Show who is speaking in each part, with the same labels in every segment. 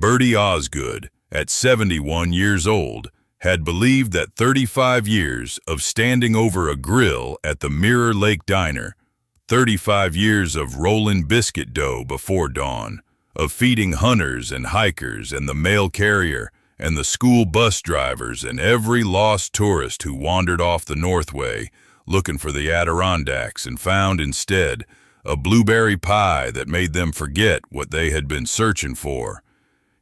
Speaker 1: Birdie Osgood, at 71 years old, had believed that 35 years of standing over a grill at the Mirror Lake Diner, 35 years of rolling biscuit dough before dawn, of feeding hunters and hikers and the mail carrier and the school bus drivers and every lost tourist who wandered off the Northway looking for the Adirondacks and found instead a blueberry pie that made them forget what they had been searching for,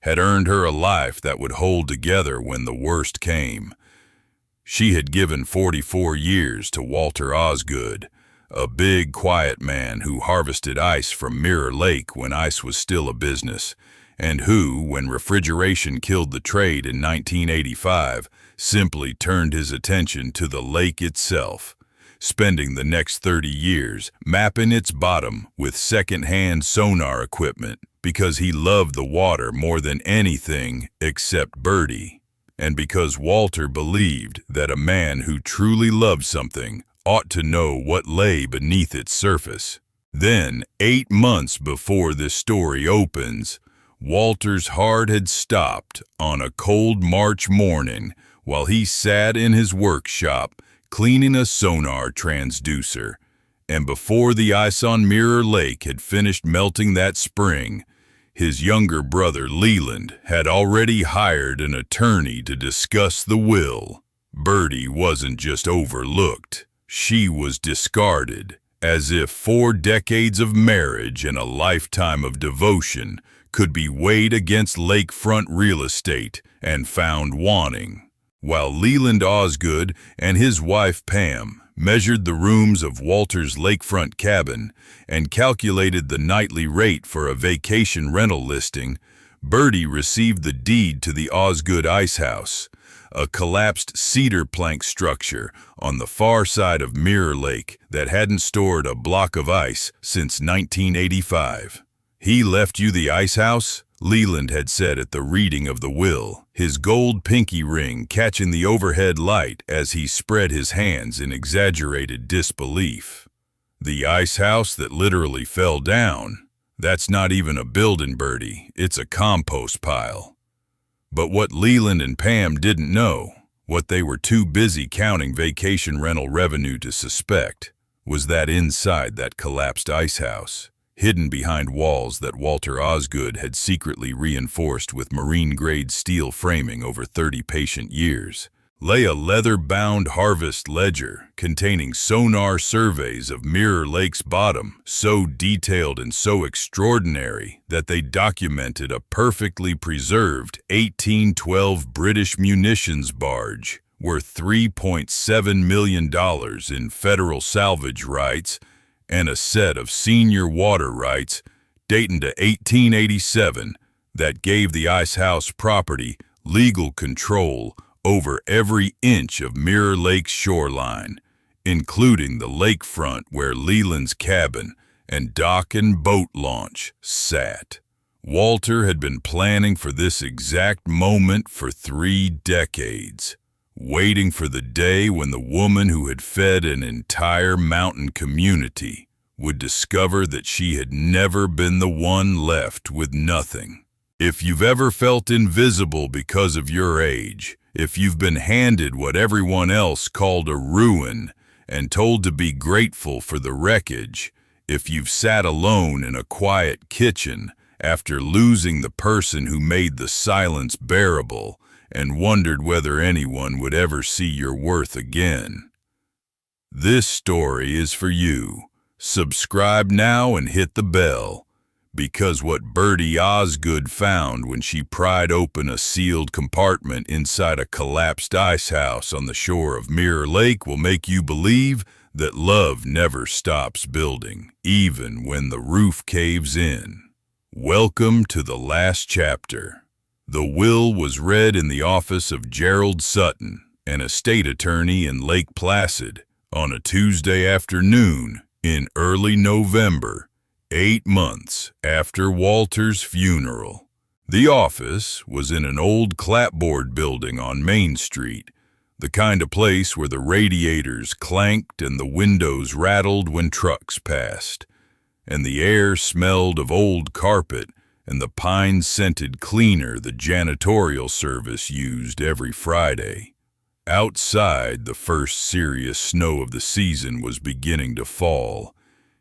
Speaker 1: had earned her a life that would hold together when the worst came. She had given 44 years to Walter Osgood, a big, quiet man who harvested ice from Mirror Lake when ice was still a business, and who, when refrigeration killed the trade in 1985, simply turned his attention to the lake itself, spending the next 30 years mapping its bottom with second-hand sonar equipment because he loved the water more than anything except Birdie, and because Walter believed that a man who truly loved something ought to know what lay beneath its surface. Then, 8 months before this story opens, Walter's heart had stopped on a cold March morning while he sat in his workshop cleaning a sonar transducer, and before the ice on Mirror Lake had finished melting that spring, his younger brother Leland had already hired an attorney to discuss the will. Birdie wasn't just overlooked, she was discarded, as if 4 decades of marriage and a lifetime of devotion could be weighed against lakefront real estate and found wanting. While Leland Osgood and his wife Pam measured the rooms of Walter's lakefront cabin and calculated the nightly rate for a vacation rental listing, Birdie received the deed to the Osgood Icehouse, a collapsed cedar plank structure on the far side of Mirror Lake that hadn't stored a block of ice since 1985. "He left you the Icehouse?" Leland had said at the reading of the will, his gold pinky ring catching the overhead light as he spread his hands in exaggerated disbelief. "The Icehouse that literally fell down? That's not even a building, Birdie, it's a compost pile." But what Leland and Pam didn't know, what they were too busy counting vacation rental revenue to suspect, was that inside that collapsed icehouse, hidden behind walls that Walter Osgood had secretly reinforced with marine-grade steel framing over 30 patient years, lay a leather-bound harvest ledger containing sonar surveys of Mirror Lake's bottom, so detailed and so extraordinary that they documented a perfectly preserved 1812 British munitions barge worth $3.7 million in federal salvage rights and a set of senior water rights dating to 1887 that gave the Icehouse property legal control over every inch of Mirror Lake's shoreline, including the lakefront where Leland's cabin and dock and boat launch sat. Walter had been planning for this exact moment for 3 decades, waiting for the day when the woman who had fed an entire mountain community would discover that she had never been the one left with nothing. If you've ever felt invisible because of your age, if you've been handed what everyone else called a ruin and told to be grateful for the wreckage, if you've sat alone in a quiet kitchen after losing the person who made the silence bearable and wondered whether anyone would ever see your worth again, this story is for you. Subscribe now and hit the bell, because what Birdie Osgood found when she pried open a sealed compartment inside a collapsed icehouse on the shore of Mirror Lake will make you believe that love never stops building, even when the roof caves in. Welcome to the last chapter. The will was read in the office of Gerald Sutton, an estate attorney in Lake Placid, on a Tuesday afternoon in early November, 8 months after Walter's funeral. The office was in an old clapboard building on Main Street, the kind of place where the radiators clanked and the windows rattled when trucks passed, and the air smelled of old carpet and the pine-scented cleaner the janitorial service used every Friday. Outside, the first serious snow of the season was beginning to fall.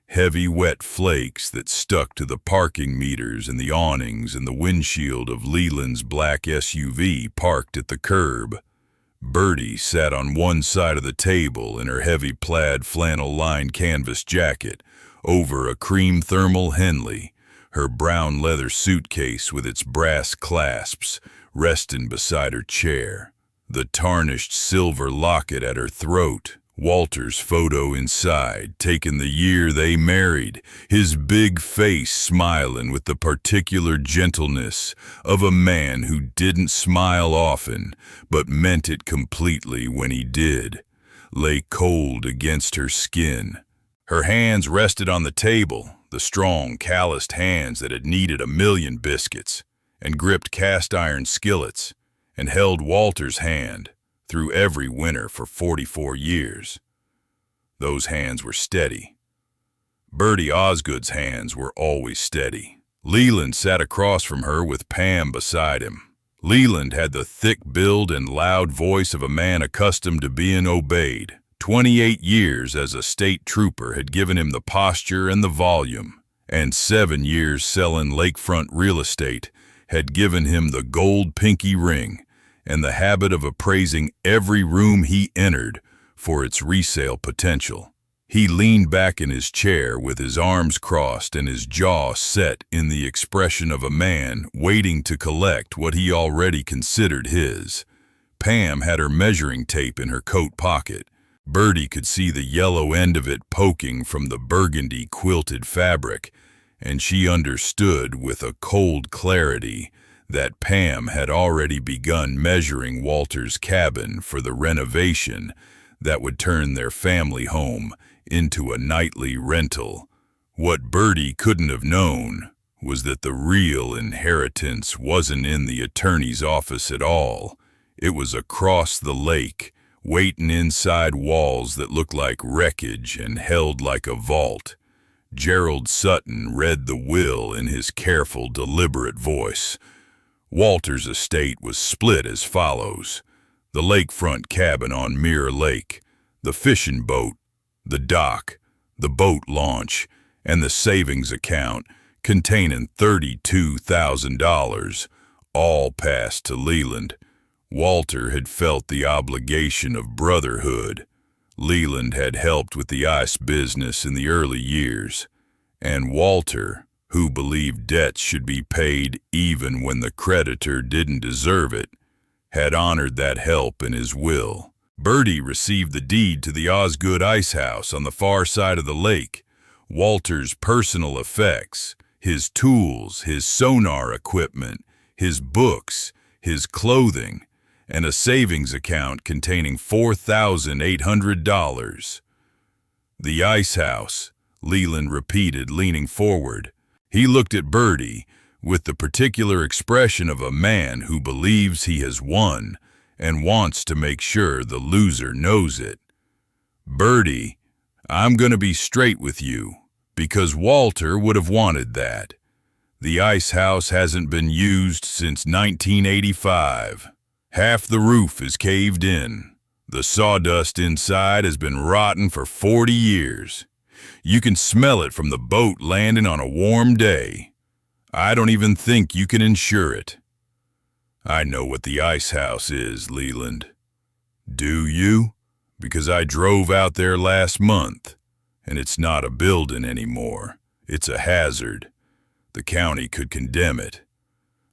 Speaker 1: Heavy, wet flakes that stuck to the parking meters and the awnings and the windshield of Leland's black SUV parked at the curb. Birdie sat on one side of the table in her heavy plaid flannel-lined canvas jacket over a cream thermal Henley, her brown leather suitcase with its brass clasps resting beside her chair, the tarnished silver locket at her throat, Walter's photo inside, taken the year they married, his big face smiling with the particular gentleness of a man who didn't smile often, but meant it completely when he did, lay cold against her skin. Her hands rested on the table, the strong, calloused hands that had kneaded 1,000,000 biscuits, and gripped cast-iron skillets, and held Walter's hand through every winter for 44 years. Those hands were steady. Birdie Osgood's hands were always steady. Leland sat across from her with Pam beside him. Leland had the thick build and loud voice of a man accustomed to being obeyed. 28 years as a state trooper had given him the posture and the volume, and 7 years selling lakefront real estate had given him the gold pinky ring and the habit of appraising every room he entered for its resale potential. He leaned back in his chair with his arms crossed and his jaw set in the expression of a man waiting to collect what he already considered his. Pam had her measuring tape in her coat pocket. Birdie could see the yellow end of it poking from the burgundy quilted fabric, and she understood with a cold clarity that Pam had already begun measuring Walter's cabin for the renovation that would turn their family home into a nightly rental. What Birdie couldn't have known was that the real inheritance wasn't in the attorney's office at all. It was across the lake, waiting inside walls that looked like wreckage and held like a vault. Gerald Sutton read the will in his careful, deliberate voice. Walter's estate was split as follows: the lakefront cabin on Mirror Lake, the fishing boat, the dock, the boat launch, and the savings account containing $32,000, all passed to Leland. Walter had felt the obligation of brotherhood. Leland had helped with the ice business in the early years, and Walter, who believed debts should be paid even when the creditor didn't deserve it, had honored that help in his will. Birdie received the deed to the Osgood Icehouse on the far side of the lake, Walter's personal effects, his tools, his sonar equipment, his books, his clothing, and a savings account containing $4,800. The Icehouse, Leland repeated, leaning forward. He looked at Birdie with the particular expression of a man who believes he has won and wants to make sure the loser knows it. Birdie, I'm going to be straight with you, because Walter would have wanted that. The Icehouse hasn't been used since 1985. Half the roof is caved in. The sawdust inside has been rotten for 40 years. You can smell it from the boat landing on a warm day. I don't even think you can insure it. I know what the Icehouse is, Leland. Do you? Because I drove out there last month, and it's not a building anymore. It's a hazard. The county could condemn it.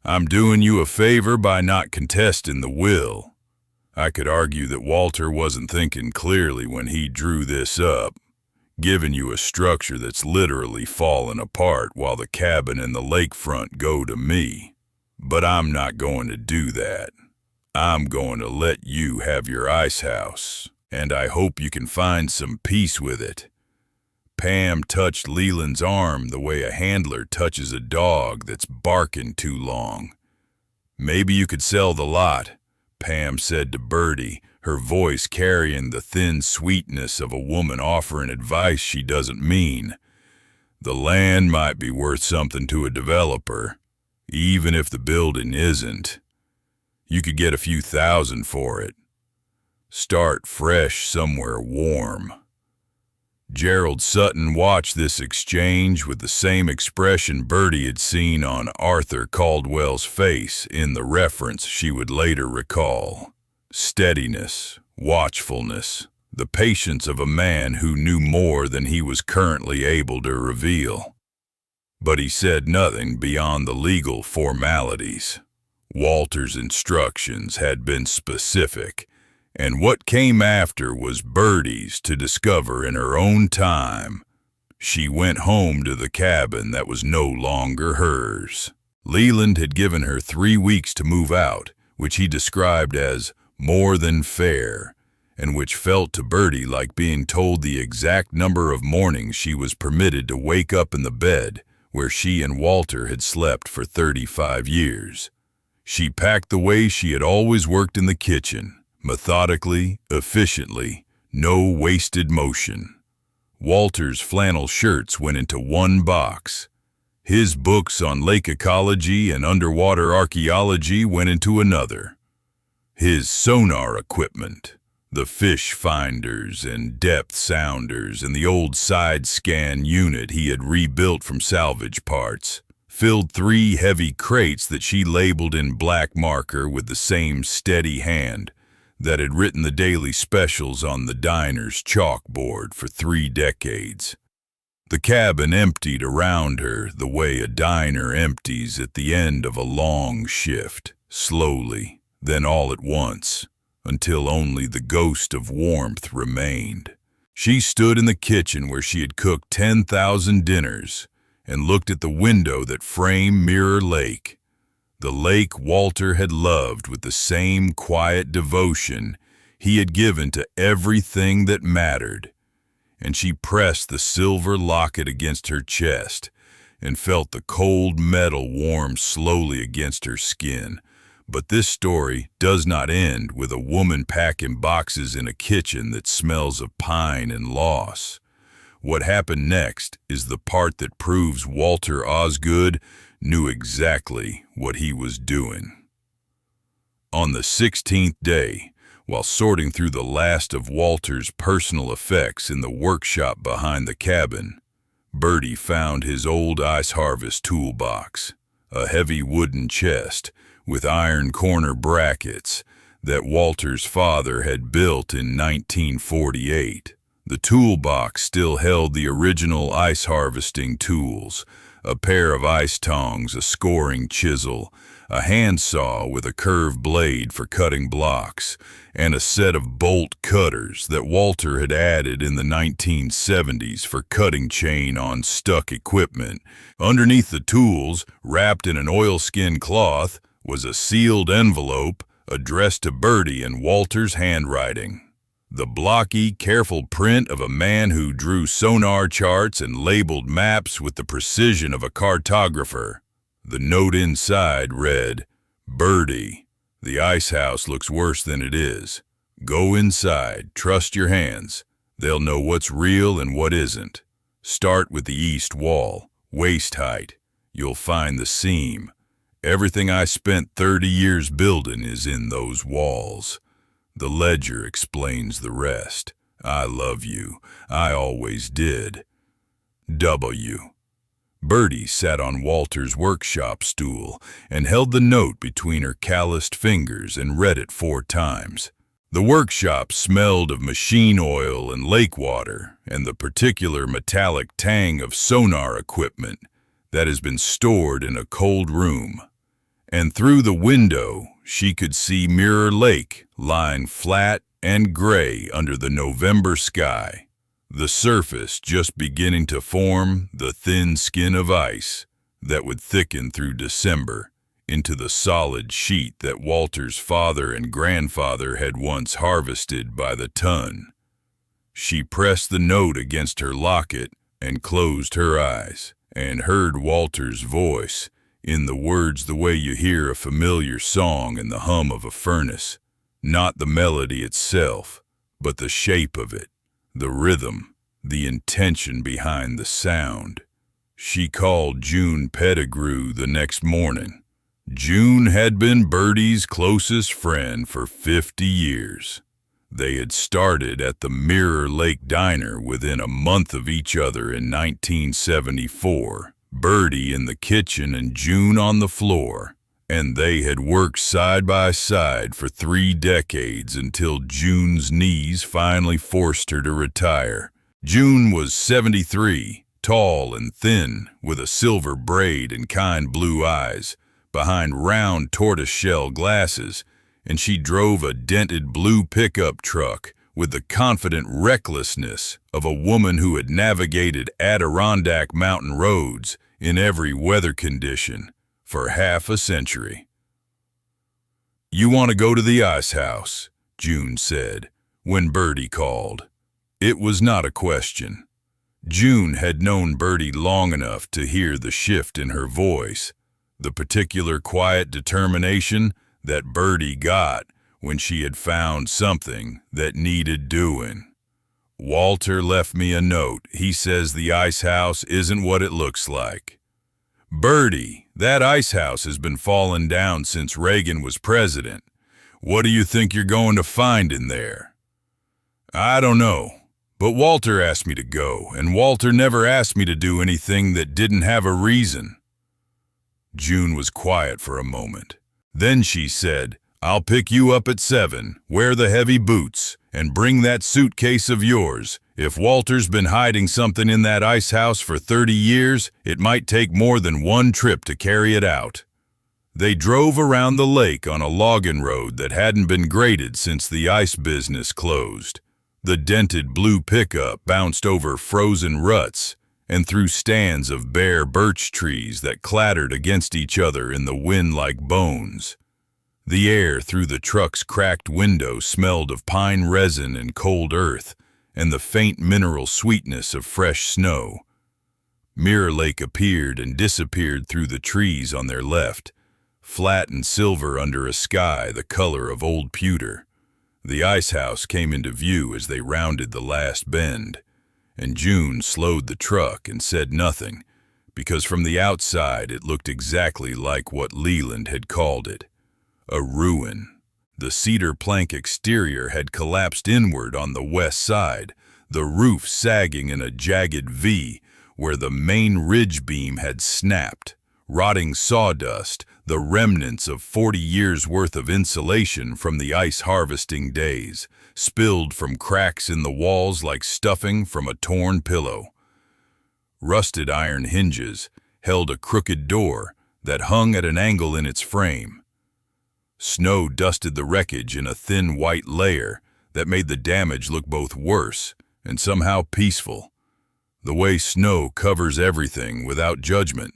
Speaker 1: I'm doing you a favor by not contesting the will. I could argue that Walter wasn't thinking clearly when he drew this up, giving you a structure that's literally fallen apart while the cabin and the lakefront go to me. But I'm not going to do that. I'm going to let you have your Icehouse, and I hope you can find some peace with it. Pam touched Leland's arm the way a handler touches a dog that's barking too long. Maybe you could sell the lot, Pam said to Birdie, her voice carrying the thin sweetness of a woman offering advice she doesn't mean. The land might be worth something to a developer. Even if the building isn't, you could get a few thousand for it. Start fresh somewhere warm. Gerald Sutton watched this exchange with the same expression Birdie had seen on Arthur Caldwell's face in the reference she would later recall. Steadiness, watchfulness, the patience of a man who knew more than he was currently able to reveal. But he said nothing beyond the legal formalities. Walter's instructions had been specific, and what came after was Birdie's to discover in her own time. She went home to the cabin that was no longer hers. Leland had given her 3 weeks to move out, which he described as more than fair, and which felt to Birdie like being told the exact number of mornings she was permitted to wake up in the bed where she and Walter had slept for 35 years. She packed the way she had always worked in the kitchen, methodically, efficiently, no wasted motion. Walter's flannel shirts went into one box. His books on lake ecology and underwater archaeology went into another. His sonar equipment, the fish finders and depth sounders and the old side scan unit he had rebuilt from salvage parts, filled 3 heavy crates that she labeled in black marker with the same steady hand that had written the daily specials on the diner's chalkboard for 3 decades. The cabin emptied around her the way a diner empties at the end of a long shift, slowly, then all at once, until only the ghost of warmth remained. She stood in the kitchen where she had cooked 10,000 dinners and looked at the window that framed Mirror Lake, the lake Walter had loved with the same quiet devotion he had given to everything that mattered. And she pressed the silver locket against her chest and felt the cold metal warm slowly against her skin. But this story does not end with a woman packing boxes in a kitchen that smells of pine and loss. What happened next is the part that proves Walter Osgood knew exactly what he was doing. On the 16th day, while sorting through the last of Walter's personal effects in the workshop behind the cabin, Birdie found his old ice harvest toolbox, a heavy wooden chest with iron corner brackets that Walter's father had built in 1948. The toolbox still held the original ice harvesting tools, a pair of ice tongs, a scoring chisel, a handsaw with a curved blade for cutting blocks, and a set of bolt cutters that Walter had added in the 1970s for cutting chain on stuck equipment. Underneath the tools, wrapped in an oilskin cloth, was a sealed envelope addressed to Birdie in Walter's handwriting. The blocky, careful print of a man who drew sonar charts and labeled maps with the precision of a cartographer. The note inside read, "Birdie, the Icehouse looks worse than it is. Go inside, trust your hands. They'll know what's real and what isn't. Start with the east wall, waist height. You'll find the seam. Everything I spent 30 years building is in those walls. The ledger explains the rest. I love you. I always did. W." Birdie sat on Walter's workshop stool and held the note between her calloused fingers and read it 4 times. The workshop smelled of machine oil and lake water and the particular metallic tang of sonar equipment that has been stored in a cold room. And through the window, she could see Mirror Lake lying flat and gray under the November sky, the surface just beginning to form the thin skin of ice that would thicken through December into the solid sheet that Walter's father and grandfather had once harvested by the ton. She pressed the note against her locket and closed her eyes and heard Walter's voice in the words the way you hear a familiar song in the hum of a furnace, not the melody itself, but the shape of it, the rhythm, the intention behind the sound. She called June Pettigrew the next morning. June had been Birdie's closest friend for 50 years. They had started at the Mirror Lake Diner within a month of each other in 1974, Birdie in the kitchen and June on the floor, and they had worked side by side for 3 decades until June's knees finally forced her to retire. June was 73, tall and thin, with a silver braid and kind blue eyes behind round tortoiseshell glasses, and she drove a dented blue pickup truck with the confident recklessness of a woman who had navigated Adirondack mountain roads in every weather condition for half a century. "You want to go to the Icehouse," June said, when Birdie called. It was not a question. June had known Birdie long enough to hear the shift in her voice, the particular quiet determination that Birdie got when she had found something that needed doing. "Walter left me a note. He says the Icehouse isn't what it looks like." "Birdie, that Icehouse has been falling down since Reagan was president. What do you think you're going to find in there?" "I don't know, but Walter asked me to go, and Walter never asked me to do anything that didn't have a reason." June was quiet for a moment. Then she said, "I'll pick you up at 7, wear the heavy boots, and bring that suitcase of yours. If Walter's been hiding something in that Icehouse for 30 years, it might take more than one trip to carry it out." They drove around the lake on a logging road that hadn't been graded since the ice business closed. The dented blue pickup bounced over frozen ruts and through stands of bare birch trees that clattered against each other in the wind like bones. The air through the truck's cracked window smelled of pine resin and cold earth, and the faint mineral sweetness of fresh snow. Mirror Lake appeared and disappeared through the trees on their left, flat and silver under a sky the color of old pewter. The Icehouse came into view as they rounded the last bend, and June slowed the truck and said nothing, because from the outside it looked exactly like what Leland had called it, a ruin. The cedar plank exterior had collapsed inward on the west side, the roof sagging in a jagged V where the main ridge beam had snapped, rotting sawdust, the remnants of 40 years' worth of insulation from the ice harvesting days, spilled from cracks in the walls like stuffing from a torn pillow. Rusted iron hinges held a crooked door that hung at an angle in its frame. Snow dusted the wreckage in a thin white layer that made the damage look both worse and somehow peaceful, the way snow covers everything without judgment.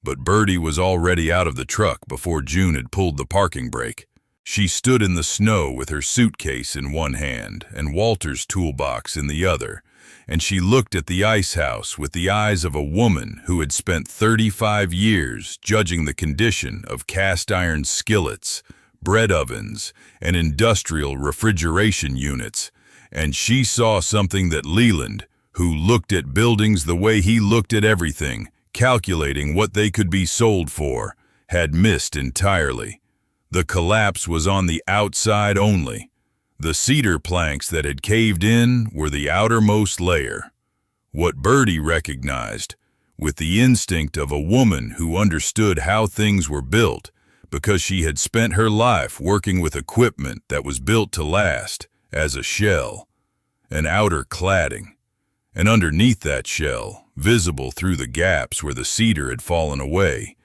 Speaker 1: But Birdie was already out of the truck before June had pulled the parking brake. She stood in the snow with her suitcase in one hand and Walter's toolbox in the other, and she looked at the Icehouse with the eyes of a woman who had spent 35 years judging the condition of cast-iron skillets, bread ovens, and industrial refrigeration units, and she saw something that Leland, who looked at buildings the way he looked at everything, calculating what they could be sold for, had missed entirely. The collapse was on the outside only. The cedar planks that had caved in were the outermost layer. What Birdie recognized, with the instinct of a woman who understood how things were built, because she had spent her life working with equipment that was built to last, as a shell, an outer cladding, and underneath that shell, visible through the gaps where the cedar had fallen away,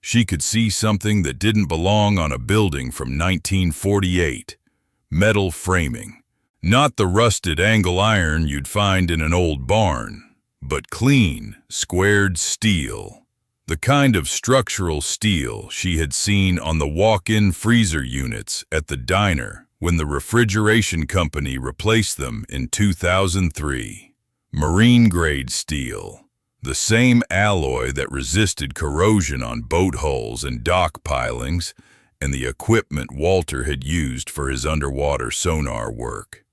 Speaker 1: she could see something that didn't belong on a building from 1948. Metal framing. Not the rusted angle iron you'd find in an old barn, but clean, squared steel. The kind of structural steel she had seen on the walk-in freezer units at the diner when the refrigeration company replaced them in 2003. Marine-grade steel. The same alloy that resisted corrosion on boat hulls and dock pilings, and the equipment Walter had used for his underwater sonar work.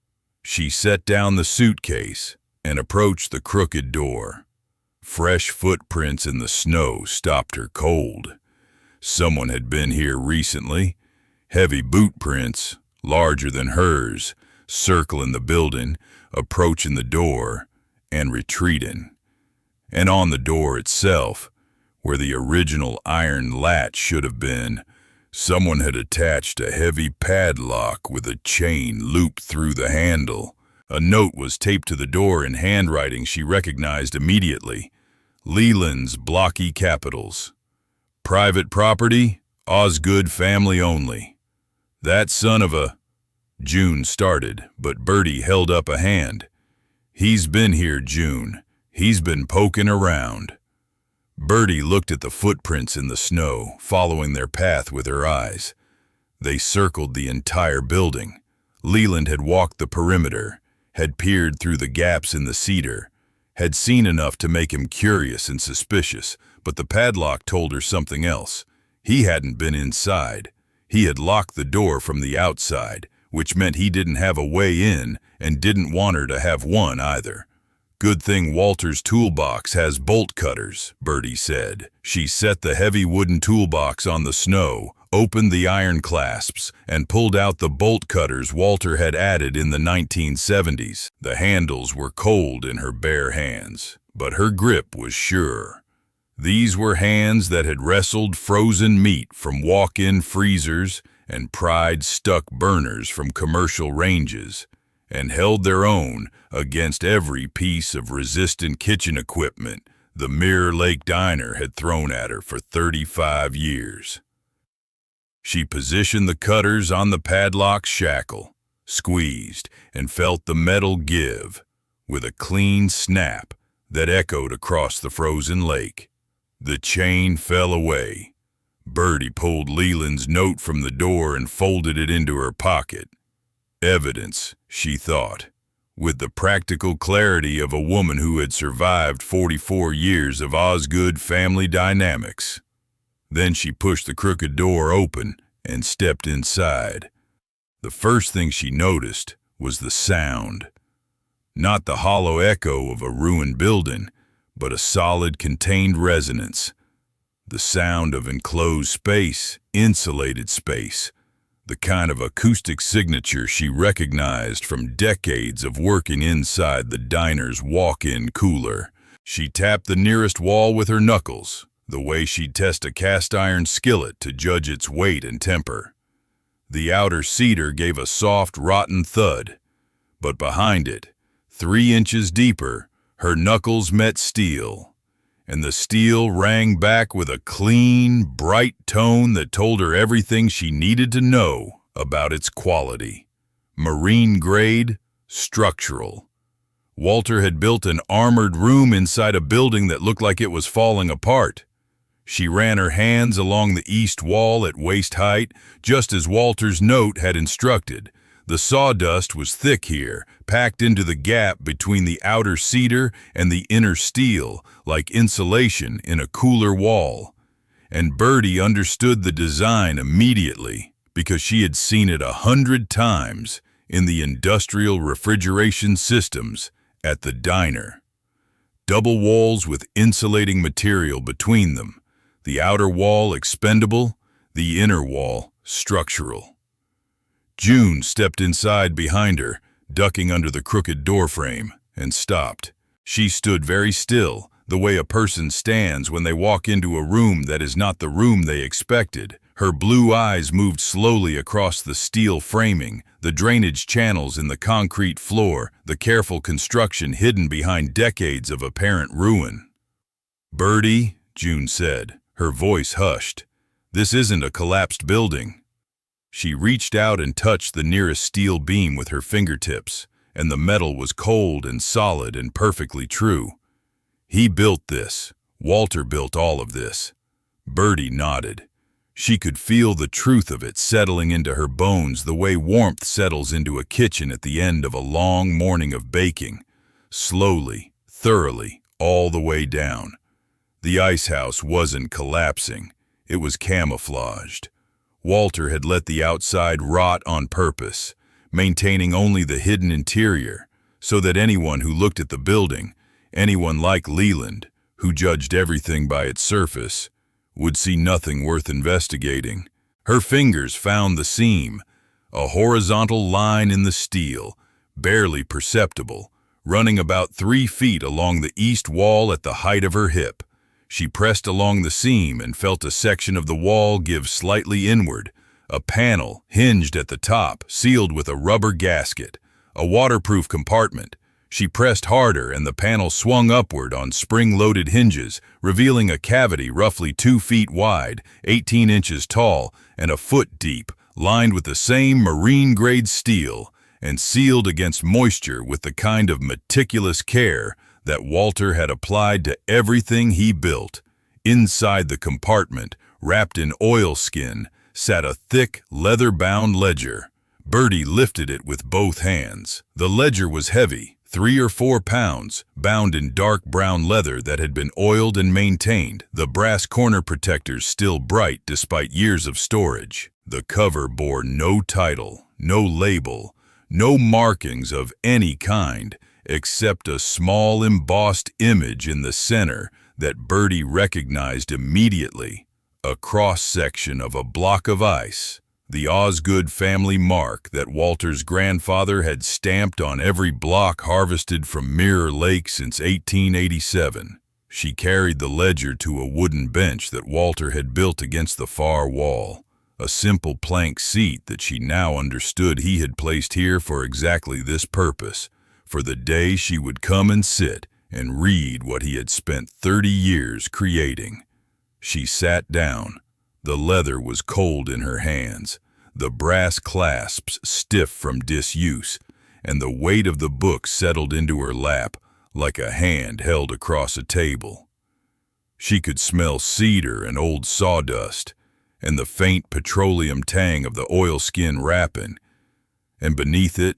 Speaker 1: She set down the suitcase and approached the crooked door. Fresh footprints in the snow stopped her cold. Someone had been here recently. Heavy boot prints, larger than hers, circling the building, approaching the door, and retreating. And on the door itself, where the original iron latch should have been, someone had attached a heavy padlock with a chain looped through the handle. A note was taped to the door in handwriting she recognized immediately. Leland's blocky capitals. Private property, Osgood family only. That son of a... June started, but Birdie held up a hand. He's been here, June. He's been poking around. Birdie looked at the footprints in the snow, following their path with her eyes. They circled the entire building. Leland had walked the perimeter, had peered through the gaps in the cedar, had seen enough to make him curious and suspicious, but the padlock told her something else. He hadn't been inside. He had locked the door from the outside, which meant he didn't have a way in and didn't want her to have one either. Good thing Walter's toolbox has bolt cutters, Birdie said. She set the heavy wooden toolbox on the snow, opened the iron clasps, and pulled out the bolt cutters Walter had added in the 1970s. The handles were cold in her bare hands, but her grip was sure. These were hands that had wrestled frozen meat from walk-in freezers and pried stuck burners from commercial ranges, and held their own against every piece of resistant kitchen equipment the Mirror Lake Diner had thrown at her for 35 years. She positioned the cutters on the padlock's shackle, squeezed, and felt the metal give, with a clean snap that echoed across the frozen lake. The chain fell away. Birdie pulled Leland's note from the door and folded it into her pocket. Evidence, she thought, with the practical clarity of a woman who had survived 44 years of Osgood family dynamics. Then she pushed the crooked door open and stepped inside. The first thing she noticed was the sound. Not the hollow echo of a ruined building, but a solid contained resonance. The sound of enclosed space, insulated space, the kind of acoustic signature she recognized from decades of working inside the diner's walk-in cooler. She tapped the nearest wall with her knuckles, the way she'd test a cast-iron skillet to judge its weight and temper. The outer cedar gave a soft, rotten thud, but behind it, 3 inches deeper, her knuckles met steel, and the steel rang back with a clean, bright tone that told her everything she needed to know about its quality. Marine grade, structural. Walter had built an armored room inside a building that looked like it was falling apart. She ran her hands along the east wall at waist height, just as Walter's note had instructed. The sawdust was thick here, packed into the gap between the outer cedar and the inner steel, like insulation in a cooler wall. And Birdie understood the design immediately, because she had seen it 100 times in the industrial refrigeration systems at the diner. Double walls with insulating material between them. The outer wall expendable, the inner wall structural. June stepped inside behind her, ducking under the crooked doorframe, and stopped. She stood very still, the way a person stands when they walk into a room that is not the room they expected. Her blue eyes moved slowly across the steel framing, the drainage channels in the concrete floor, the careful construction hidden behind decades of apparent ruin. "Birdie," June said, her voice hushed. "This isn't a collapsed building." She reached out and touched the nearest steel beam with her fingertips, and the metal was cold and solid and perfectly true. "He built this. Walter built all of this." Birdie nodded. She could feel the truth of it settling into her bones the way warmth settles into a kitchen at the end of a long morning of baking. Slowly, thoroughly, all the way down. The Icehouse wasn't collapsing. It was camouflaged. Walter had let the outside rot on purpose, maintaining only the hidden interior, so that anyone who looked at the building, anyone like Leland, who judged everything by its surface, would see nothing worth investigating. Her fingers found the seam, a horizontal line in the steel, barely perceptible, running about 3 feet along the east wall at the height of her hip. She pressed along the seam and felt a section of the wall give slightly inward, a panel hinged at the top, sealed with a rubber gasket, a waterproof compartment. She pressed harder and the panel swung upward on spring-loaded hinges, revealing a cavity roughly 2 feet wide, 18 inches tall, and a foot deep, lined with the same marine-grade steel, and sealed against moisture with the kind of meticulous care that Walter had applied to everything he built. Inside the compartment, wrapped in oilskin, sat a thick, leather-bound ledger. Birdie lifted it with both hands. The ledger was heavy, 3 or 4 pounds, bound in dark brown leather that had been oiled and maintained, the brass corner protectors still bright despite years of storage. The cover bore no title, no label, no markings of any kind, except a small embossed image in the center that Birdie recognized immediately, a cross-section of a block of ice, the Osgood family mark that Walter's grandfather had stamped on every block harvested from Mirror Lake since 1887. She carried the ledger to a wooden bench that Walter had built against the far wall, a simple plank seat that she now understood he had placed here for exactly this purpose, for the day she would come and sit and read what he had spent 30 years creating. She sat down. The leather was cold in her hands, the brass clasps stiff from disuse, and the weight of the book settled into her lap like a hand held across a table. She could smell cedar and old sawdust, and the faint petroleum tang of the oilskin wrapping, and beneath it,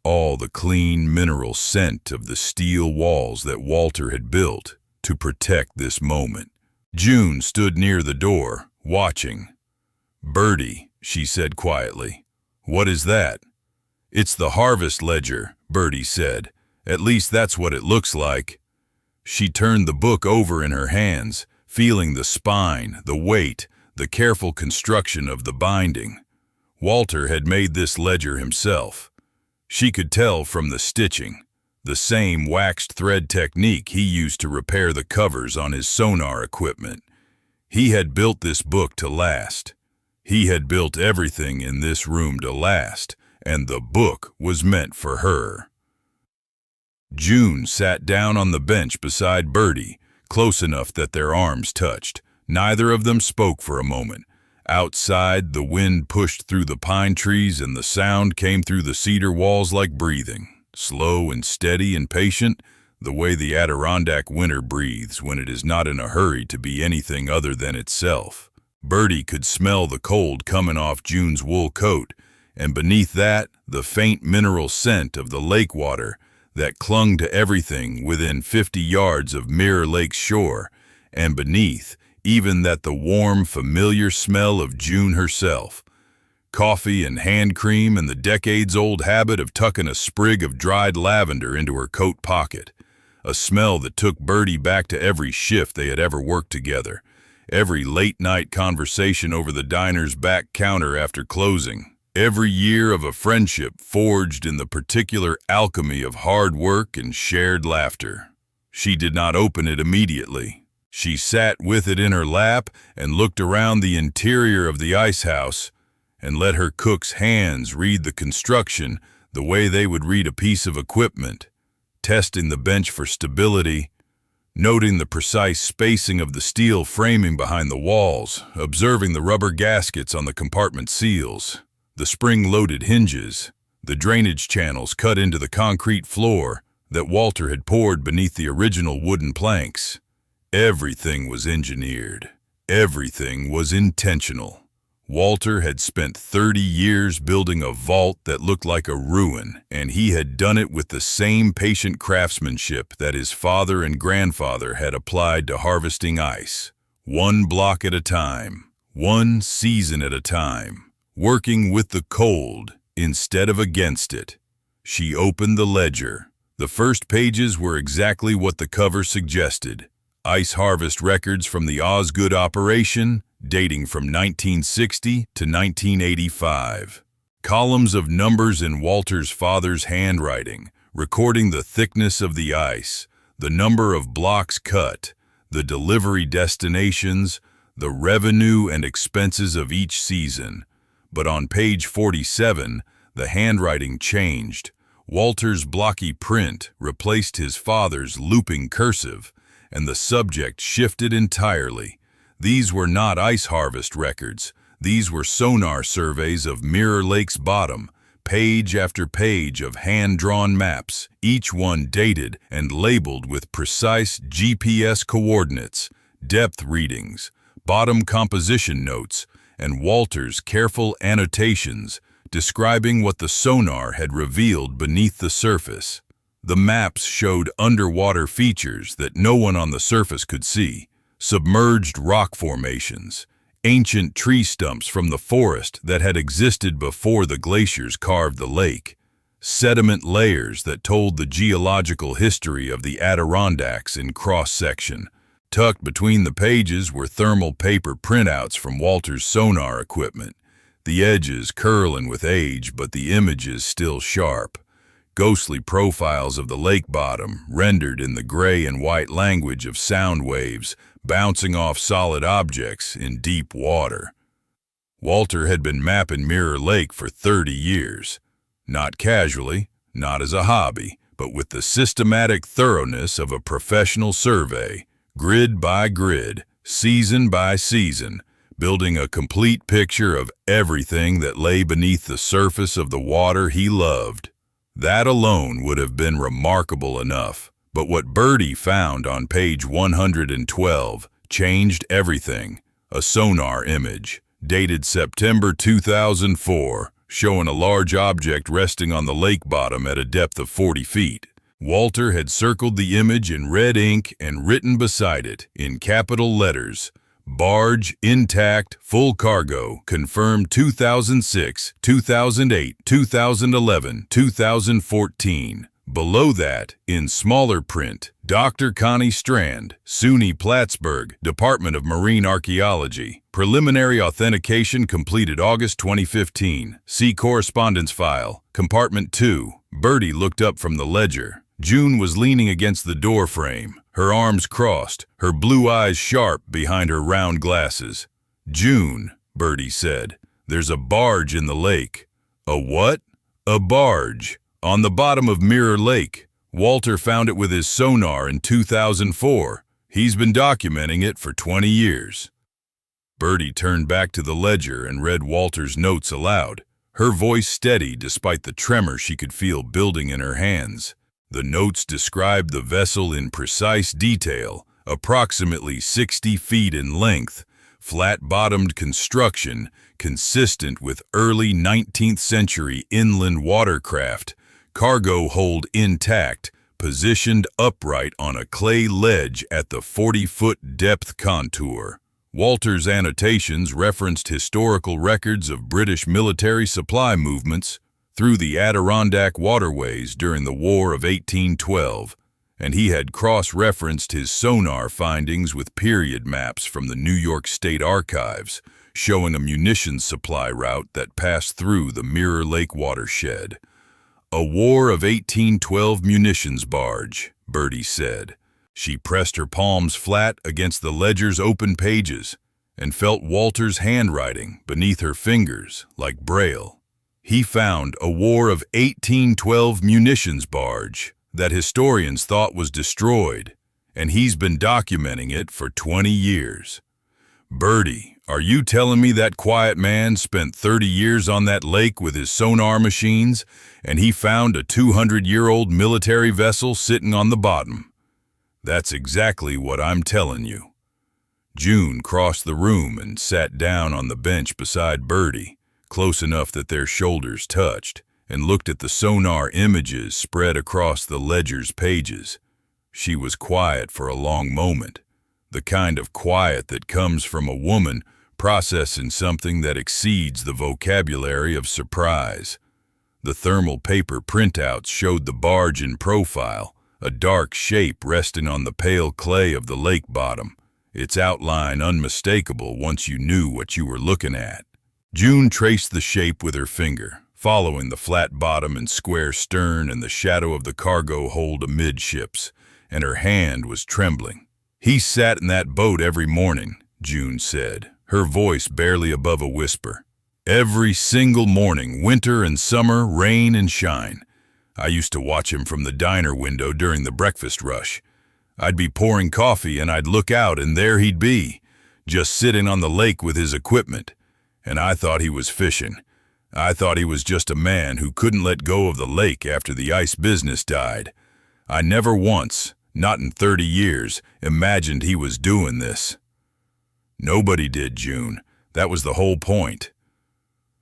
Speaker 1: all the clean mineral scent of the steel walls that Walter had built to protect this moment. June stood near the door, watching. "Birdie," she said quietly, "what is that?" "It's the harvest ledger," Birdie said. "At least that's what it looks like." She turned the book over in her hands, feeling the spine, the weight, the careful construction of the binding. Walter had made this ledger himself. She could tell from the stitching, the same waxed thread technique he used to repair the covers on his sonar equipment. He had built this book to last. He had built everything in this room to last, and the book was meant for her. June sat down on the bench beside Birdie, close enough that their arms touched. Neither of them spoke for a moment. Outside, the wind pushed through the pine trees and the sound came through the cedar walls like breathing, slow and steady and patient, the way the Adirondack winter breathes when it is not in a hurry to be anything other than itself. Birdie could smell the cold coming off June's wool coat, and beneath that, the faint mineral scent of the lake water that clung to everything within 50 yards of Mirror Lake's shore, and beneath, even that the warm, familiar smell of June herself. Coffee and hand cream and the decades-old habit of tucking a sprig of dried lavender into her coat pocket. A smell that took Birdie back to every shift they had ever worked together, every late-night conversation over the diner's back counter after closing, every year of a friendship forged in the particular alchemy of hard work and shared laughter. She did not open it immediately. She sat with it in her lap and looked around the interior of the Icehouse and let her cook's hands read the construction the way they would read a piece of equipment, testing the bench for stability, noting the precise spacing of the steel framing behind the walls, observing the rubber gaskets on the compartment seals, the spring-loaded hinges, the drainage channels cut into the concrete floor that Walter had poured beneath the original wooden planks. Everything was engineered. Everything was intentional. Walter had spent 30 years building a vault that looked like a ruin, and he had done it with the same patient craftsmanship that his father and grandfather had applied to harvesting ice. One block at a time, one season at a time, working with the cold instead of against it. She opened the ledger. The first pages were exactly what the cover suggested. ice harvest records from the Osgood operation, dating from 1960 to 1985. Columns of numbers in Walter's father's handwriting, recording the thickness of the ice, the number of blocks cut, the delivery destinations, the revenue and expenses of each season. But on page 47, the handwriting changed. Walter's blocky print replaced his father's looping cursive, and the subject shifted entirely. These were not ice harvest records. These were sonar surveys of Mirror Lake's bottom, page after page of hand-drawn maps, each one dated and labeled with precise GPS coordinates, depth readings, bottom composition notes, and Walter's careful annotations describing what the sonar had revealed beneath the surface. The maps showed underwater features that no one on the surface could see, submerged rock formations, ancient tree stumps from the forest that had existed before the glaciers carved the lake, sediment layers that told the geological history of the Adirondacks in cross-section. Tucked between the pages were thermal paper printouts from Walter's sonar equipment, the edges curling with age but the images still sharp. Ghostly profiles of the lake bottom, rendered in the gray and white language of sound waves, bouncing off solid objects in deep water. Walter had been mapping Mirror Lake for 30 years. Not casually, not as a hobby, but with the systematic thoroughness of a professional survey, grid by grid, season by season, building a complete picture of everything that lay beneath the surface of the water he loved. That alone would have been remarkable enough, but what Birdie found on page 112 changed everything. A sonar image, dated September 2004, showing a large object resting on the lake bottom at a depth of 40 feet. Walter had circled the image in red ink and written beside it, in capital letters, "Barge, intact, full cargo, confirmed 2006, 2008, 2011, 2014. Below that, in smaller print, Dr. Connie Strand, SUNY Plattsburgh, Department of Marine Archaeology. Preliminary authentication completed August 2015. See correspondence file, compartment 2. Birdie looked up from the ledger. June was leaning against the door frame, her arms crossed, her blue eyes sharp behind her round glasses. "June," Birdie said, "there's a barge in the lake." "A what?" "A barge. On the bottom of Mirror Lake. Walter found it with his sonar in 2004. He's been documenting it for 20 years. Birdie turned back to the ledger and read Walter's notes aloud, her voice steady despite the tremor she could feel building in her hands. The notes described the vessel in precise detail, approximately 60 feet in length, flat-bottomed construction, consistent with early 19th century inland watercraft, cargo hold intact, positioned upright on a clay ledge at the 40-foot depth contour. Walter's annotations referenced historical records of British military supply movements through the Adirondack waterways during the War of 1812, and he had cross-referenced his sonar findings with period maps from the New York State Archives, showing a munitions supply route that passed through the Mirror Lake watershed. "A War of 1812 munitions barge," Birdie said. She pressed her palms flat against the ledger's open pages and felt Walter's handwriting beneath her fingers like braille. He found a War of 1812 munitions barge that historians thought was destroyed, and he's been documenting it for 20 years. "Birdie, are you telling me that quiet man spent 30 years on that lake with his sonar machines, and he found a 200-year-old military vessel sitting on the bottom?" "That's exactly what I'm telling you." June crossed the room and sat down on the bench beside Birdie, close enough that their shoulders touched, and looked at the sonar images spread across the ledger's pages. She was quiet for a long moment, the kind of quiet that comes from a woman processing something that exceeds the vocabulary of surprise. The thermal paper printouts showed the barge in profile, a dark shape resting on the pale clay of the lake bottom, its outline unmistakable once you knew what you were looking at. June traced the shape with her finger, following the flat bottom and square stern and the shadow of the cargo hold amidships, and her hand was trembling. "He sat in that boat every morning," June said, her voice barely above a whisper. "Every single morning, winter and summer, rain and shine. I used to watch him from the diner window during the breakfast rush. I'd be pouring coffee and I'd look out and there he'd be, just sitting on the lake with his equipment. And I thought he was fishing. I thought he was just a man who couldn't let go of the lake after the ice business died. I never once, not in 30 years, imagined he was doing this." "Nobody did, June. That was the whole point."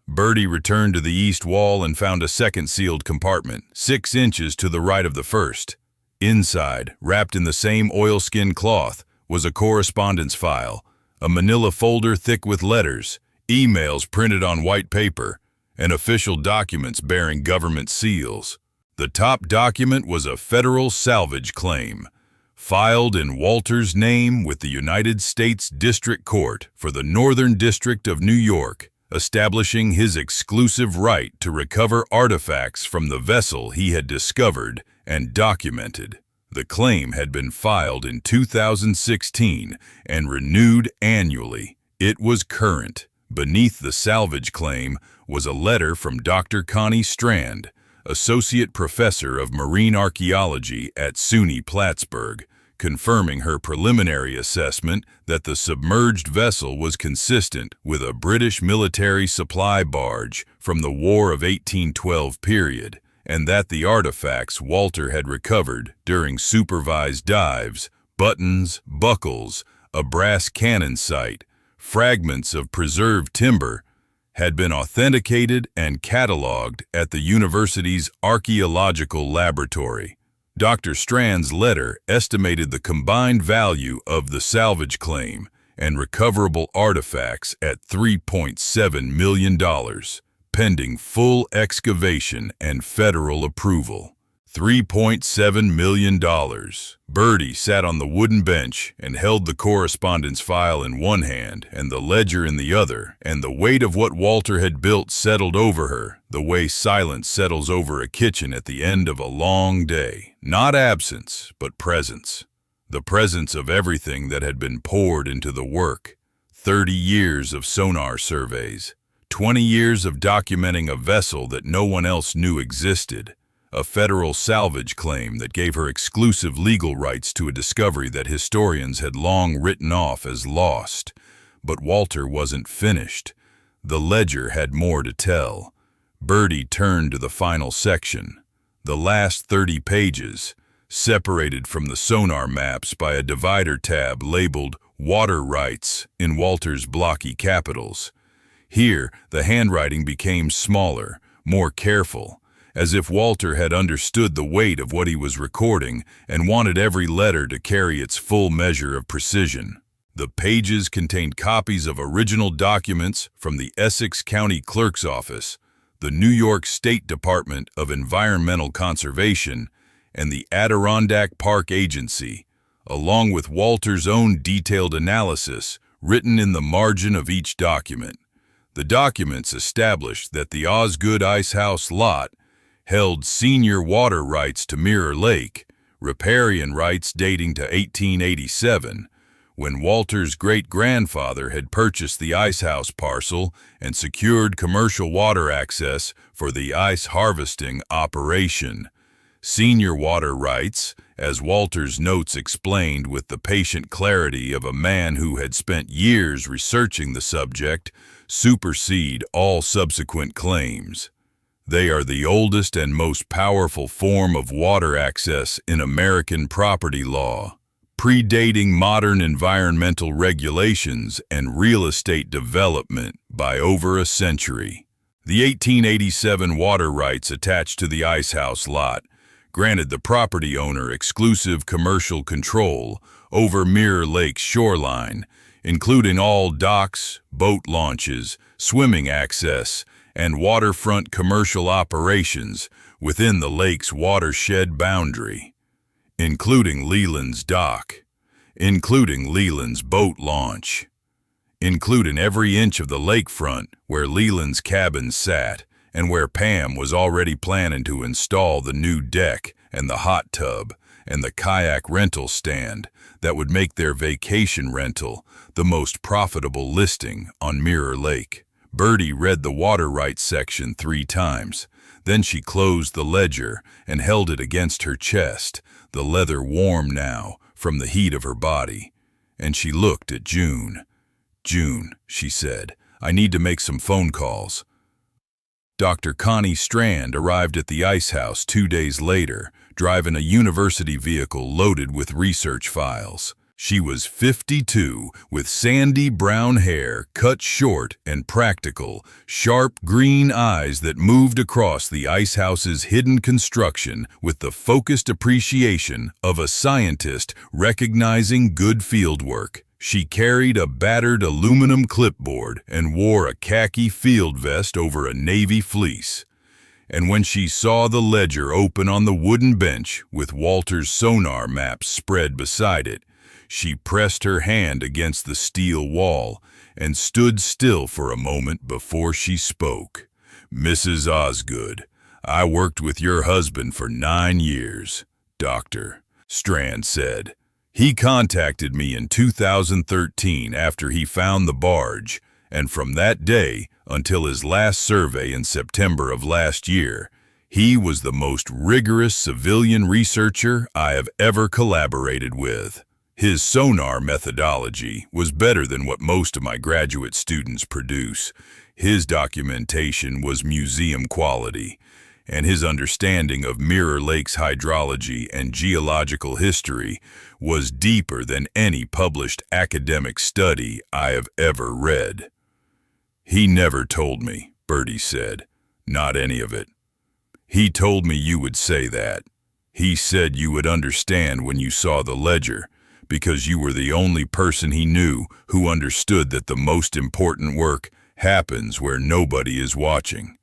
Speaker 1: Birdie returned to the east wall and found a second sealed compartment, 6 inches to the right of the first. Inside, wrapped in the same oilskin cloth, was a correspondence file, a manila folder thick with letters, emails printed on white paper, and official documents bearing government seals. The top document was a federal salvage claim, filed in Walter's name with the United States District Court for the Northern District of New York, establishing his exclusive right to recover artifacts from the vessel he had discovered and documented. The claim had been filed in 2016 and renewed annually. It was current. Beneath the salvage claim was a letter from Dr. Connie Strand, Associate Professor of Marine Archaeology at SUNY Plattsburgh, confirming her preliminary assessment that the submerged vessel was consistent with a British military supply barge from the War of 1812 period, and that the artifacts Walter had recovered during supervised dives, buttons, buckles, a brass cannon sight, fragments of preserved timber, had been authenticated and catalogued at the university's archaeological laboratory. Dr. Strand's letter estimated the combined value of the salvage claim and recoverable artifacts at $3.7 million, pending full excavation and federal approval. $3.7 million. Birdie sat on the wooden bench and held the correspondence file in one hand and the ledger in the other, and the weight of what Walter had built settled over her, the way silence settles over a kitchen at the end of a long day. Not absence, but presence. The presence of everything that had been poured into the work. 30 years of sonar surveys. 20 years of documenting a vessel that no one else knew existed. A federal salvage claim that gave her exclusive legal rights to a discovery that historians had long written off as lost. But Walter wasn't finished. The ledger had more to tell. Birdie turned to the final section. The last 30 pages, separated from the sonar maps by a divider tab labeled Water Rights in Walter's blocky capitals. Here, the handwriting became smaller, more careful, as if Walter had understood the weight of what he was recording and wanted every letter to carry its full measure of precision. The pages contained copies of original documents from the Essex County Clerk's Office, the New York State Department of Environmental Conservation, and the Adirondack Park Agency, along with Walter's own detailed analysis written in the margin of each document. The documents established that the Osgood Icehouse lot held senior water rights to Mirror Lake, riparian rights dating to 1887, when Walter's great-grandfather had purchased the Icehouse parcel and secured commercial water access for the ice harvesting operation. Senior water rights, as Walter's notes explained with the patient clarity of a man who had spent years researching the subject, supersede all subsequent claims. They are the oldest and most powerful form of water access in American property law, predating modern environmental regulations and real estate development by over a century. The 1887 water rights attached to the Icehouse lot granted the property owner exclusive commercial control over Mirror Lake's shoreline, including all docks, boat launches, swimming access, and waterfront commercial operations within the lake's watershed boundary. including Leland's dock, including Leland's boat launch, including every inch of the lakefront where Leland's cabin sat and where Pam was already planning to install the new deck and the hot tub and the kayak rental stand that would make their vacation rental the most profitable listing on Mirror Lake. Birdie read the water rights section 3 times. Then she closed the ledger and held it against her chest, the leather warm now from the heat of her body. And she looked at June. "June," she said, "I need to make some phone calls." Dr. Connie Strand arrived at the Icehouse 2 days later, driving a university vehicle loaded with research files. She was 52, with sandy brown hair, cut short and practical, sharp green eyes that moved across the Icehouse's hidden construction with the focused appreciation of a scientist recognizing good fieldwork. She carried a battered aluminum clipboard and wore a khaki field vest over a navy fleece. And when she saw the ledger open on the wooden bench with Walter's sonar maps spread beside it, she pressed her hand against the steel wall and stood still for a moment before she spoke. "Mrs. Osgood, I worked with your husband for 9 years, Dr. Strand said. He contacted me in 2013 after he found the barge, and from that day until his last survey in September of last year, he was the most rigorous civilian researcher I have ever collaborated with. His sonar methodology was better than what most of my graduate students produce. His documentation was museum quality, and his understanding of Mirror Lake's hydrology and geological history was deeper than any published academic study I have ever read." "He never told me," Birdie said. "Not any of it. He told me you would say that. He said you would understand when you saw the ledger, because you were the only person he knew who understood that the most important work happens where nobody is watching.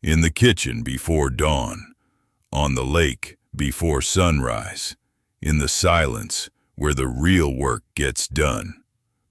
Speaker 1: In the kitchen before dawn, on the lake before sunrise, in the silence where the real work gets done."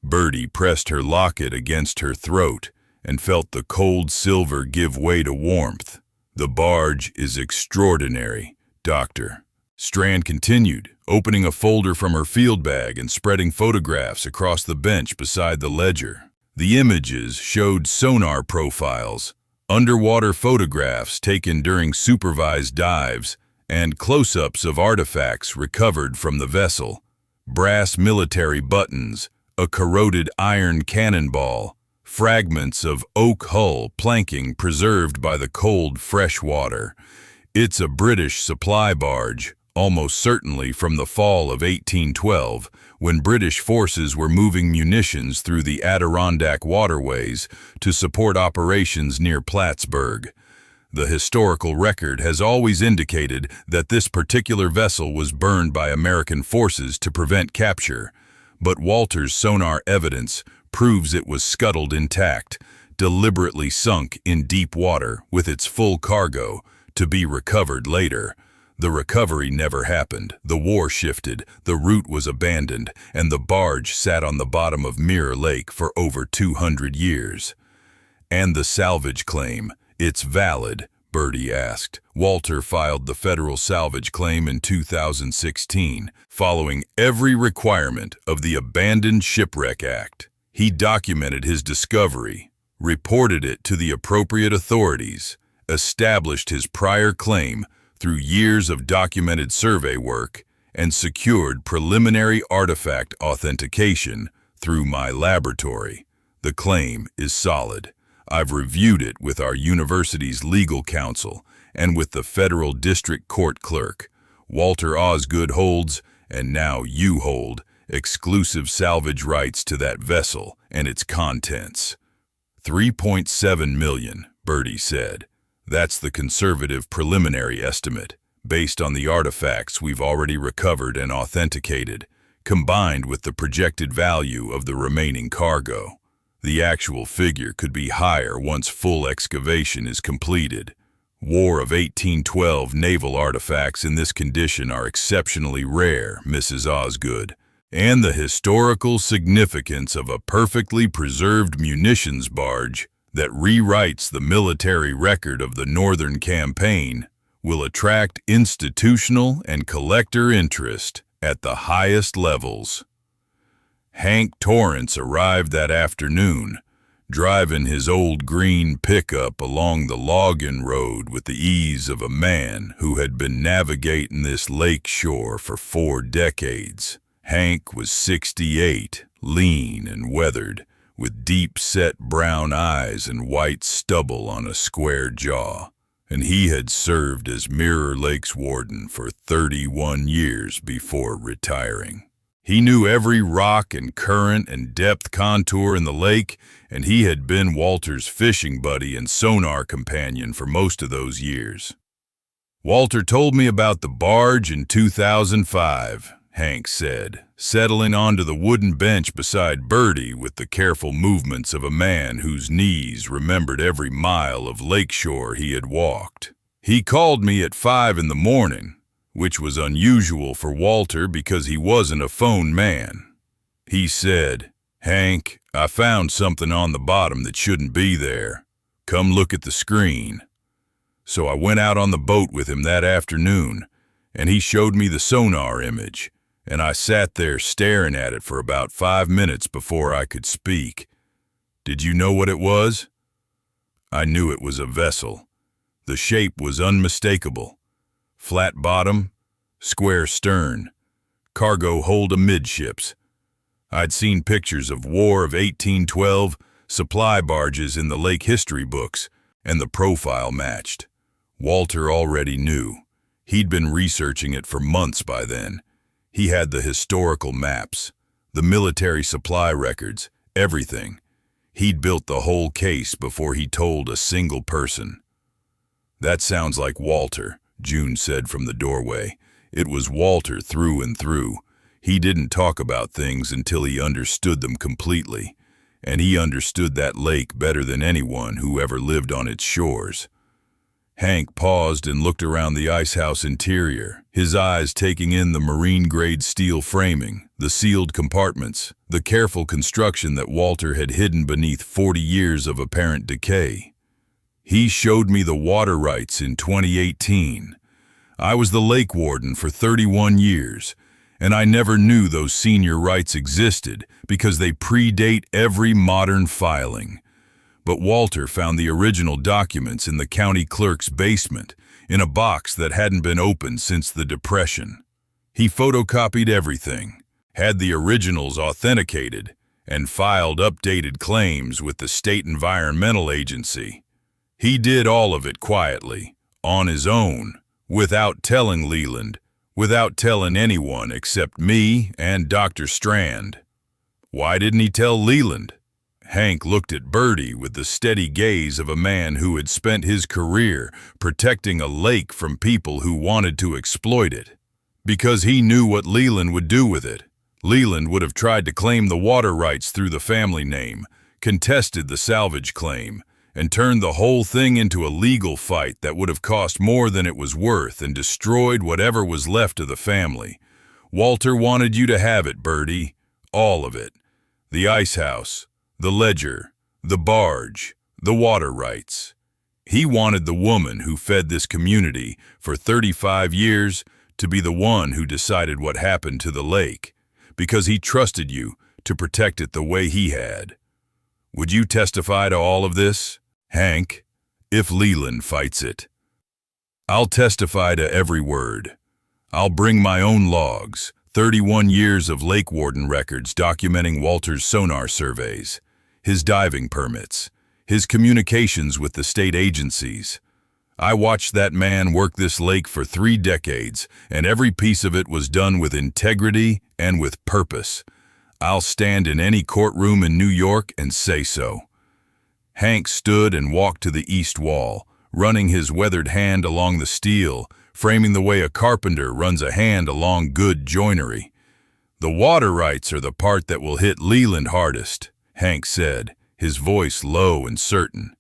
Speaker 1: Birdie pressed her locket against her throat and felt the cold silver give way to warmth. "The barge is extraordinary, Doctor," Strand continued, opening a folder from her field bag and spreading photographs across the bench beside the ledger. The images showed sonar profiles, underwater photographs taken during supervised dives, and close-ups of artifacts recovered from the vessel: brass military buttons, a corroded iron cannonball, fragments of oak hull planking preserved by the cold fresh water. "It's a British supply barge, almost certainly from the fall of 1812, when British forces were moving munitions through the Adirondack waterways to support operations near Plattsburgh. The historical record has always indicated that this particular vessel was burned by American forces to prevent capture, but Walter's sonar evidence proves it was scuttled intact, deliberately sunk in deep water with its full cargo, to be recovered later. The recovery never happened, the war shifted, the route was abandoned, and the barge sat on the bottom of Mirror Lake for over 200 years. "And the salvage claim, it's valid?" Birdie asked. Walter filed the federal salvage claim in 2016, following every requirement of the Abandoned Shipwreck Act. He documented his discovery, reported it to the appropriate authorities, established his prior claim through years of documented survey work, and secured preliminary artifact authentication through my laboratory. The claim is solid. I've reviewed it with our university's legal counsel and with the federal district court clerk. Walter Osgood holds, and now you hold, exclusive salvage rights to that vessel and its contents. $3.7 million, Birdie said. That's the conservative preliminary estimate, based on the artifacts we've already recovered and authenticated, combined with the projected value of the remaining cargo. The actual figure could be higher once full excavation is completed. War of 1812 naval artifacts in this condition are exceptionally rare, Mrs. Osgood, and the historical significance of a perfectly preserved munitions barge that rewrites the military record of the Northern Campaign will attract institutional and collector interest at the highest levels. Hank Torrance arrived that afternoon, driving his old green pickup along the logging road with the ease of a man who had been navigating this lake shore for 4 decades. Hank was 68, lean and weathered, with deep-set brown eyes and white stubble on a square jaw, and he had served as Mirror Lake's warden for 31 years before retiring. He knew every rock and current and depth contour in the lake, and he had been Walter's fishing buddy and sonar companion for most of those years. "Walter told me about the barge in 2005, Hank said, settling onto the wooden bench beside Birdie with the careful movements of a man whose knees remembered every mile of lakeshore he had walked. "He called me at 5 in the morning, which was unusual for Walter because he wasn't a phone man. He said, 'Hank, I found something on the bottom that shouldn't be there. Come look at the screen.' So I went out on the boat with him that afternoon, and he showed me the sonar image, and I sat there staring at it for about 5 minutes before I could speak. Did you know what it was?" I knew it was a vessel. The shape was unmistakable. Flat bottom, square stern, cargo hold amidships. I'd seen pictures of War of 1812 supply barges in the lake history books, and the profile matched. Walter already knew. He'd been researching it for months by then. He had the historical maps, the military supply records, everything. He'd built the whole case before he told a single person. "That sounds like Walter," June said from the doorway. It was Walter through and through. He didn't talk about things until he understood them completely, and he understood that lake better than anyone who ever lived on its shores. Hank paused and looked around the Icehouse interior, his eyes taking in the marine-grade steel framing, the sealed compartments, the careful construction that Walter had hidden beneath 40 years of apparent decay. "He showed me the water rights in 2018. I was the lake warden for 31 years, and I never knew those senior rights existed because they predate every modern filing. But Walter found the original documents in the county clerk's basement, in a box that hadn't been opened since the Depression. He photocopied everything, had the originals authenticated, and filed updated claims with the state environmental agency. He did all of it quietly, on his own, without telling Leland, without telling anyone except me and Dr. Strand." "Why didn't he tell Leland?" Hank looked at Birdie with the steady gaze of a man who had spent his career protecting a lake from people who wanted to exploit it. "Because he knew what Leland would do with it. Leland would have tried to claim the water rights through the family name, contested the salvage claim, and turned the whole thing into a legal fight that would have cost more than it was worth and destroyed whatever was left of the family. Walter wanted you to have it, Birdie, all of it. The Icehouse, the ledger, the barge, the water rights. He wanted the woman who fed this community for 35 years to be the one who decided what happened to the lake, because he trusted you to protect it the way he had. Would you testify to all of this, Hank, if Leland fights it?" "I'll testify to every word. I'll bring my own logs, 31 years of lake warden records documenting Walter's sonar surveys, his diving permits, his communications with the state agencies. I watched that man work this lake for 3 decades, and every piece of it was done with integrity and with purpose. I'll stand in any courtroom in New York and say so." Hank stood and walked to the east wall, running his weathered hand along the steel, framing the way a carpenter runs a hand along good joinery. "The water rights are the part that will hit Leland hardest," Hank said, his voice low and certain.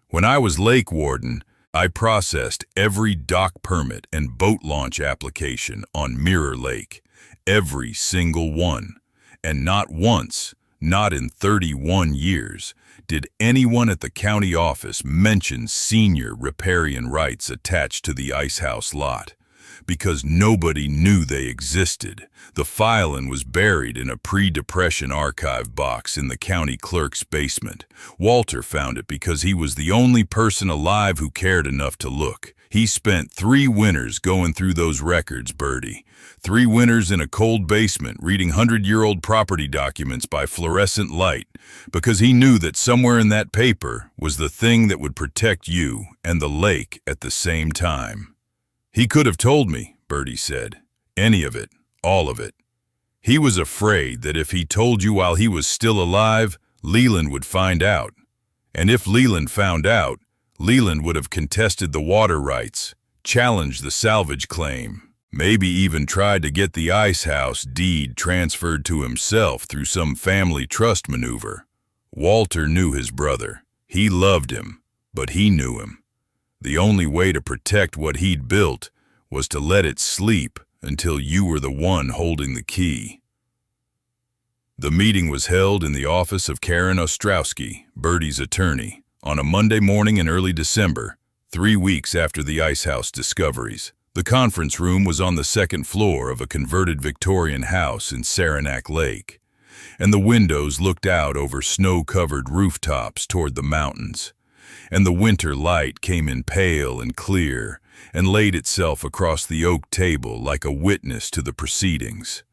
Speaker 1: "When I was lake warden, I processed every dock permit and boat launch application on Mirror Lake, every single one. And not once, not in 31 years, did anyone at the county office mention senior riparian rights attached to the Icehouse lot. Because nobody knew they existed. The filing was buried in a pre-Depression archive box in the county clerk's basement. Walter found it because he was the only person alive who cared enough to look. He spent 3 winters going through those records, Birdie. 3 winters in a cold basement reading 100-year-old property documents by fluorescent light, because he knew that somewhere in that paper was the thing that would protect you and the lake at the same time. He could have told me, Birdie said. Any of it, all of it. He was afraid that if he told you while he was still alive, Leland would find out. And if Leland found out, Leland would have contested the water rights, challenged the salvage claim, maybe even tried to get the Icehouse deed transferred to himself through some family trust maneuver. Walter knew his brother. He loved him, but he knew him. The only way to protect what he'd built was to let it sleep until you were the one holding the key. The meeting was held in the office of Karen Ostrowski, Birdie's attorney, on a Monday morning in early December, 3 weeks after the Icehouse discoveries. The conference room was on the 2nd floor of a converted Victorian house in Saranac Lake, and the windows looked out over snow-covered rooftops toward the mountains. And the winter light came in pale and clear and laid itself across the oak table like a witness to the proceedings.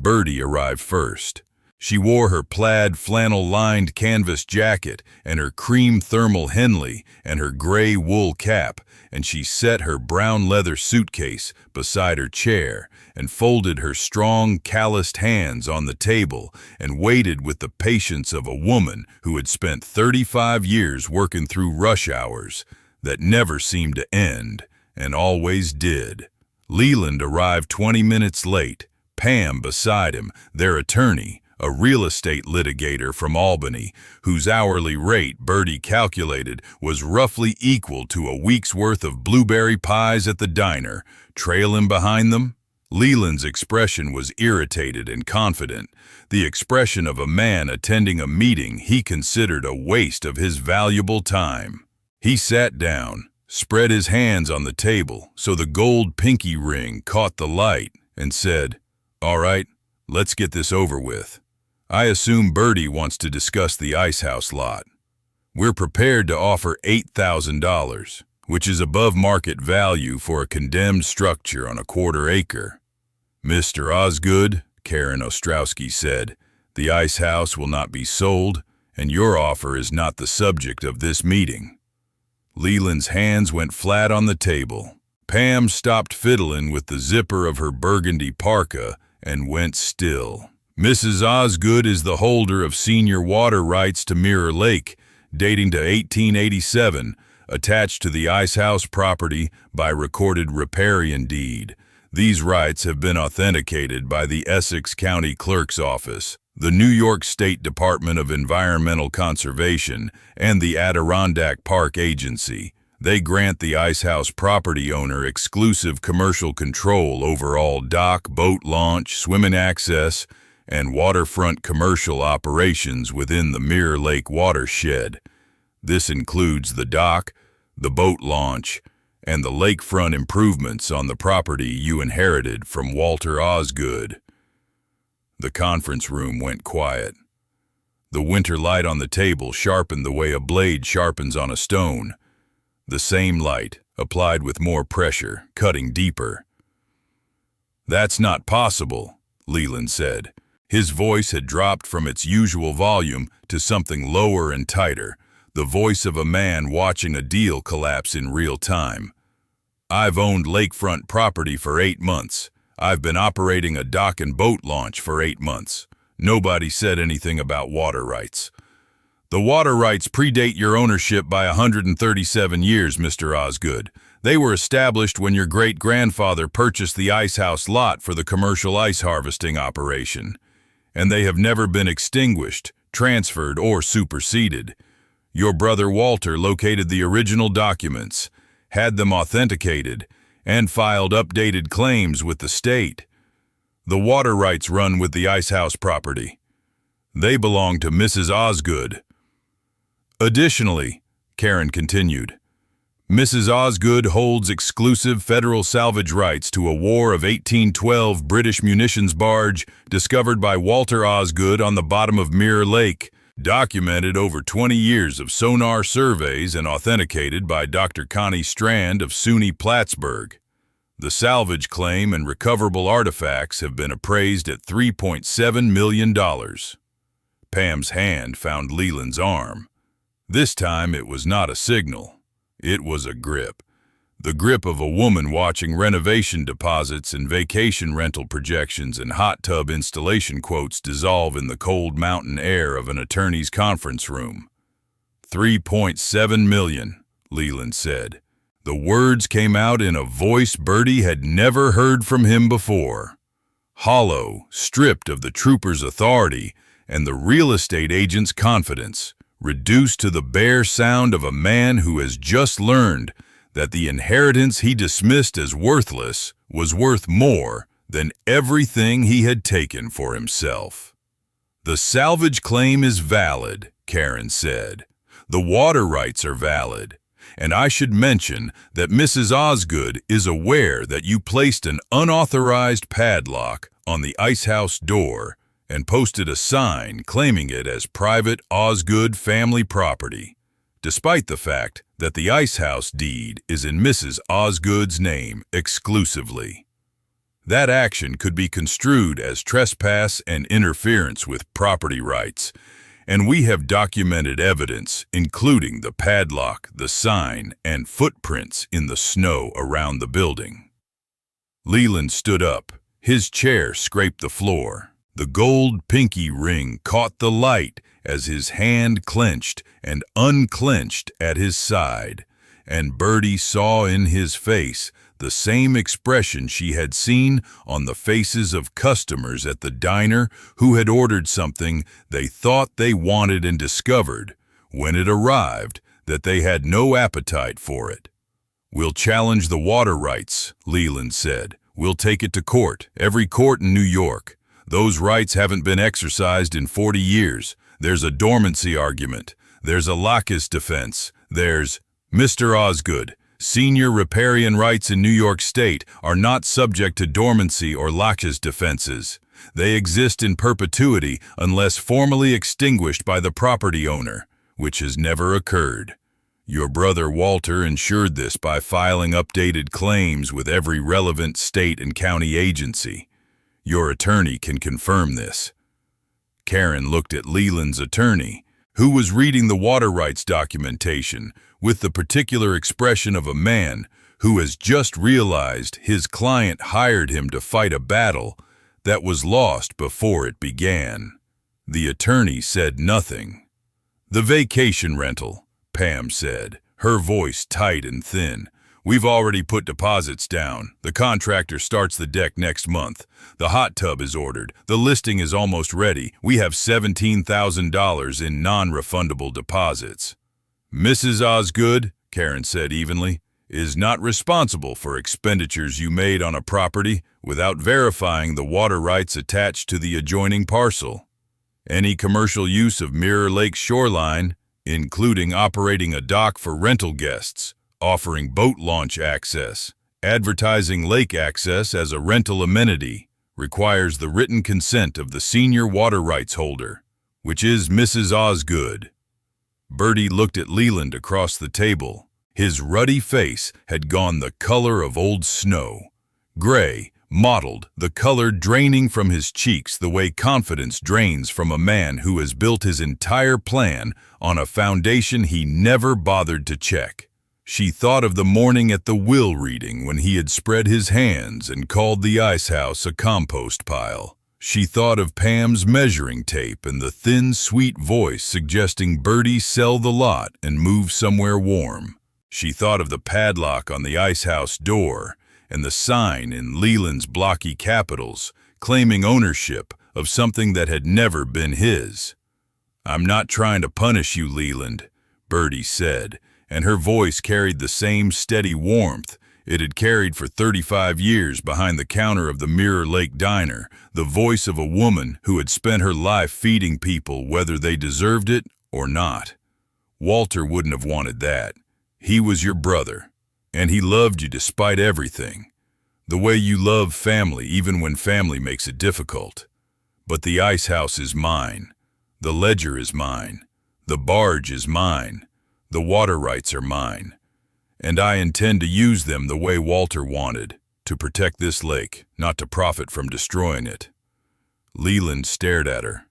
Speaker 1: Birdie arrived first. She wore her plaid flannel-lined canvas jacket and her cream thermal Henley and her gray wool cap, and she set her brown leather suitcase beside her chair and folded her strong, calloused hands on the table and waited with the patience of a woman who had spent 35 years working through rush hours that never seemed to end and always did. Leland arrived 20 minutes late, Pam beside him, their attorney, a real estate litigator from Albany, whose hourly rate Birdie calculated was roughly equal to a week's worth of blueberry pies at the diner. Trailing behind them, Leland's expression was irritated and confident, the expression of a man attending a meeting he considered a waste of his valuable time. He sat down, spread his hands on the table so the gold pinky ring caught the light, and said, "All right, let's get this over with. I assume Birdie wants to discuss the Icehouse lot. We're prepared to offer $8,000, which is above market value for a condemned structure on a 1/4 acre. Mr. Osgood," Karen Ostrowski said, "the Icehouse will not be sold, and your offer is not the subject of this meeting." Leland's hands went flat on the table. Pam stopped fiddling with the zipper of her burgundy parka and went still. "Mrs. Osgood is the holder of senior water rights to Mirror Lake, dating to 1887, attached to the Icehouse property by recorded riparian deed. These rights have been authenticated by the Essex County Clerk's Office, the New York State Department of Environmental Conservation, and the Adirondack Park Agency. They grant the Icehouse property owner exclusive commercial control over all dock, boat launch, swimming access, and waterfront commercial operations within the Mirror Lake watershed. This includes the dock, the boat launch, and the lakefront improvements on the property you inherited from Walter Osgood." The conference room went quiet. The winter light on the table sharpened the way a blade sharpens on a stone. The same light, applied with more pressure, cutting deeper. "That's not possible," Leland said. His voice had dropped from its usual volume to something lower and tighter, the voice of a man watching a deal collapse in real time. "I've owned lakefront property for 8 months. I've been operating a dock and boat launch for 8 months. Nobody said anything about water rights." "The water rights predate your ownership by 137 years, Mr. Osgood. They were established when your great-grandfather purchased the Icehouse lot for the commercial ice harvesting operation, and they have never been extinguished, transferred, or superseded. Your brother Walter located the original documents, had them authenticated, and filed updated claims with the state. The water rights run with the Icehouse property. They belong to Mrs. Osgood. Additionally, Karen continued, Mrs. Osgood holds exclusive federal salvage rights to a War of 1812 British munitions barge discovered by Walter Osgood on the bottom of Mirror Lake, documented over 20 years of sonar surveys and authenticated by Dr. Connie Strand of SUNY Plattsburgh. The salvage claim and recoverable artifacts have been appraised at $3.7 million. Pam's hand found Leland's arm. This time it was not a signal. It was a grip. The grip of a woman watching renovation deposits and vacation rental projections and hot tub installation quotes dissolve in the cold mountain air of an attorney's conference room. $3.7 million, Leland said. The words came out in a voice Birdie had never heard from him before. Hollow, stripped of the trooper's authority and the real estate agent's confidence, reduced to the bare sound of a man who has just learned that the inheritance he dismissed as worthless was worth more than everything he had taken for himself. The salvage claim is valid, Karen said. The water rights are valid. And I should mention that Mrs. Osgood is aware that you placed an unauthorized padlock on the Icehouse door and posted a sign claiming it as private Osgood family property, despite the fact that the Icehouse deed is in Mrs. Osgood's name exclusively. That action could be construed as trespass and interference with property rights, and we have documented evidence, including the padlock, the sign, and footprints in the snow around the building. Leland stood up. His chair scraped the floor. The gold pinky ring caught the light as his hand clenched and unclenched at his side, and Birdie saw in his face the same expression she had seen on the faces of customers at the diner who had ordered something they thought they wanted and discovered, when it arrived, that they had no appetite for it. "We'll challenge the water rights," Leland said. "We'll take it to court, every court in New York. Those rights haven't been exercised in 40 years. There's a dormancy argument. There's a lacus defense. There's Mr. Osgood. Senior riparian rights in New York State are not subject to dormancy or lacus defenses. They exist in perpetuity unless formally extinguished by the property owner, which has never occurred. Your brother Walter ensured this by filing updated claims with every relevant state and county agency. Your attorney can confirm this." Karen looked at Leland's attorney, who was reading the water rights documentation with the particular expression of a man who has just realized his client hired him to fight a battle that was lost before it began. The attorney said nothing. "The vacation rental," Pam said, her voice tight and thin. "We've already put deposits down. The contractor starts the deck next month. The hot tub is ordered. The listing is almost ready. We have $17,000 in non-refundable deposits." "Mrs. Osgood," Karen said evenly, "is not responsible for expenditures you made on a property without verifying the water rights attached to the adjoining parcel. Any commercial use of Mirror Lake shoreline, including operating a dock for rental guests, offering boat launch access, advertising lake access as a rental amenity, requires the written consent of the senior water rights holder, which is Mrs. Osgood." Birdie looked at Leland across the table. His ruddy face had gone the color of old snow. Gray, mottled, the color draining from his cheeks the way confidence drains from a man who has built his entire plan on a foundation he never bothered to check. She thought of the morning at the will reading when he had spread his hands and called the Icehouse a compost pile. She thought of Pam's measuring tape and the thin, sweet voice suggesting Birdie sell the lot and move somewhere warm. She thought of the padlock on the Icehouse door and the sign in Leland's blocky capitals claiming ownership of something that had never been his. "I'm not trying to punish you, Leland," Birdie said, and her voice carried the same steady warmth it had carried for 35 years behind the counter of the Mirror Lake Diner, the voice of a woman who had spent her life feeding people whether they deserved it or not. Walter wouldn't have wanted that. He was your brother, and he loved you despite everything. The way you love family even when family makes it difficult. But the Icehouse is mine. The ledger is mine. The barge is mine. The water rights are mine. And I intend to use them the way Walter wanted, to protect this lake, not to profit from destroying it. Leland stared at her.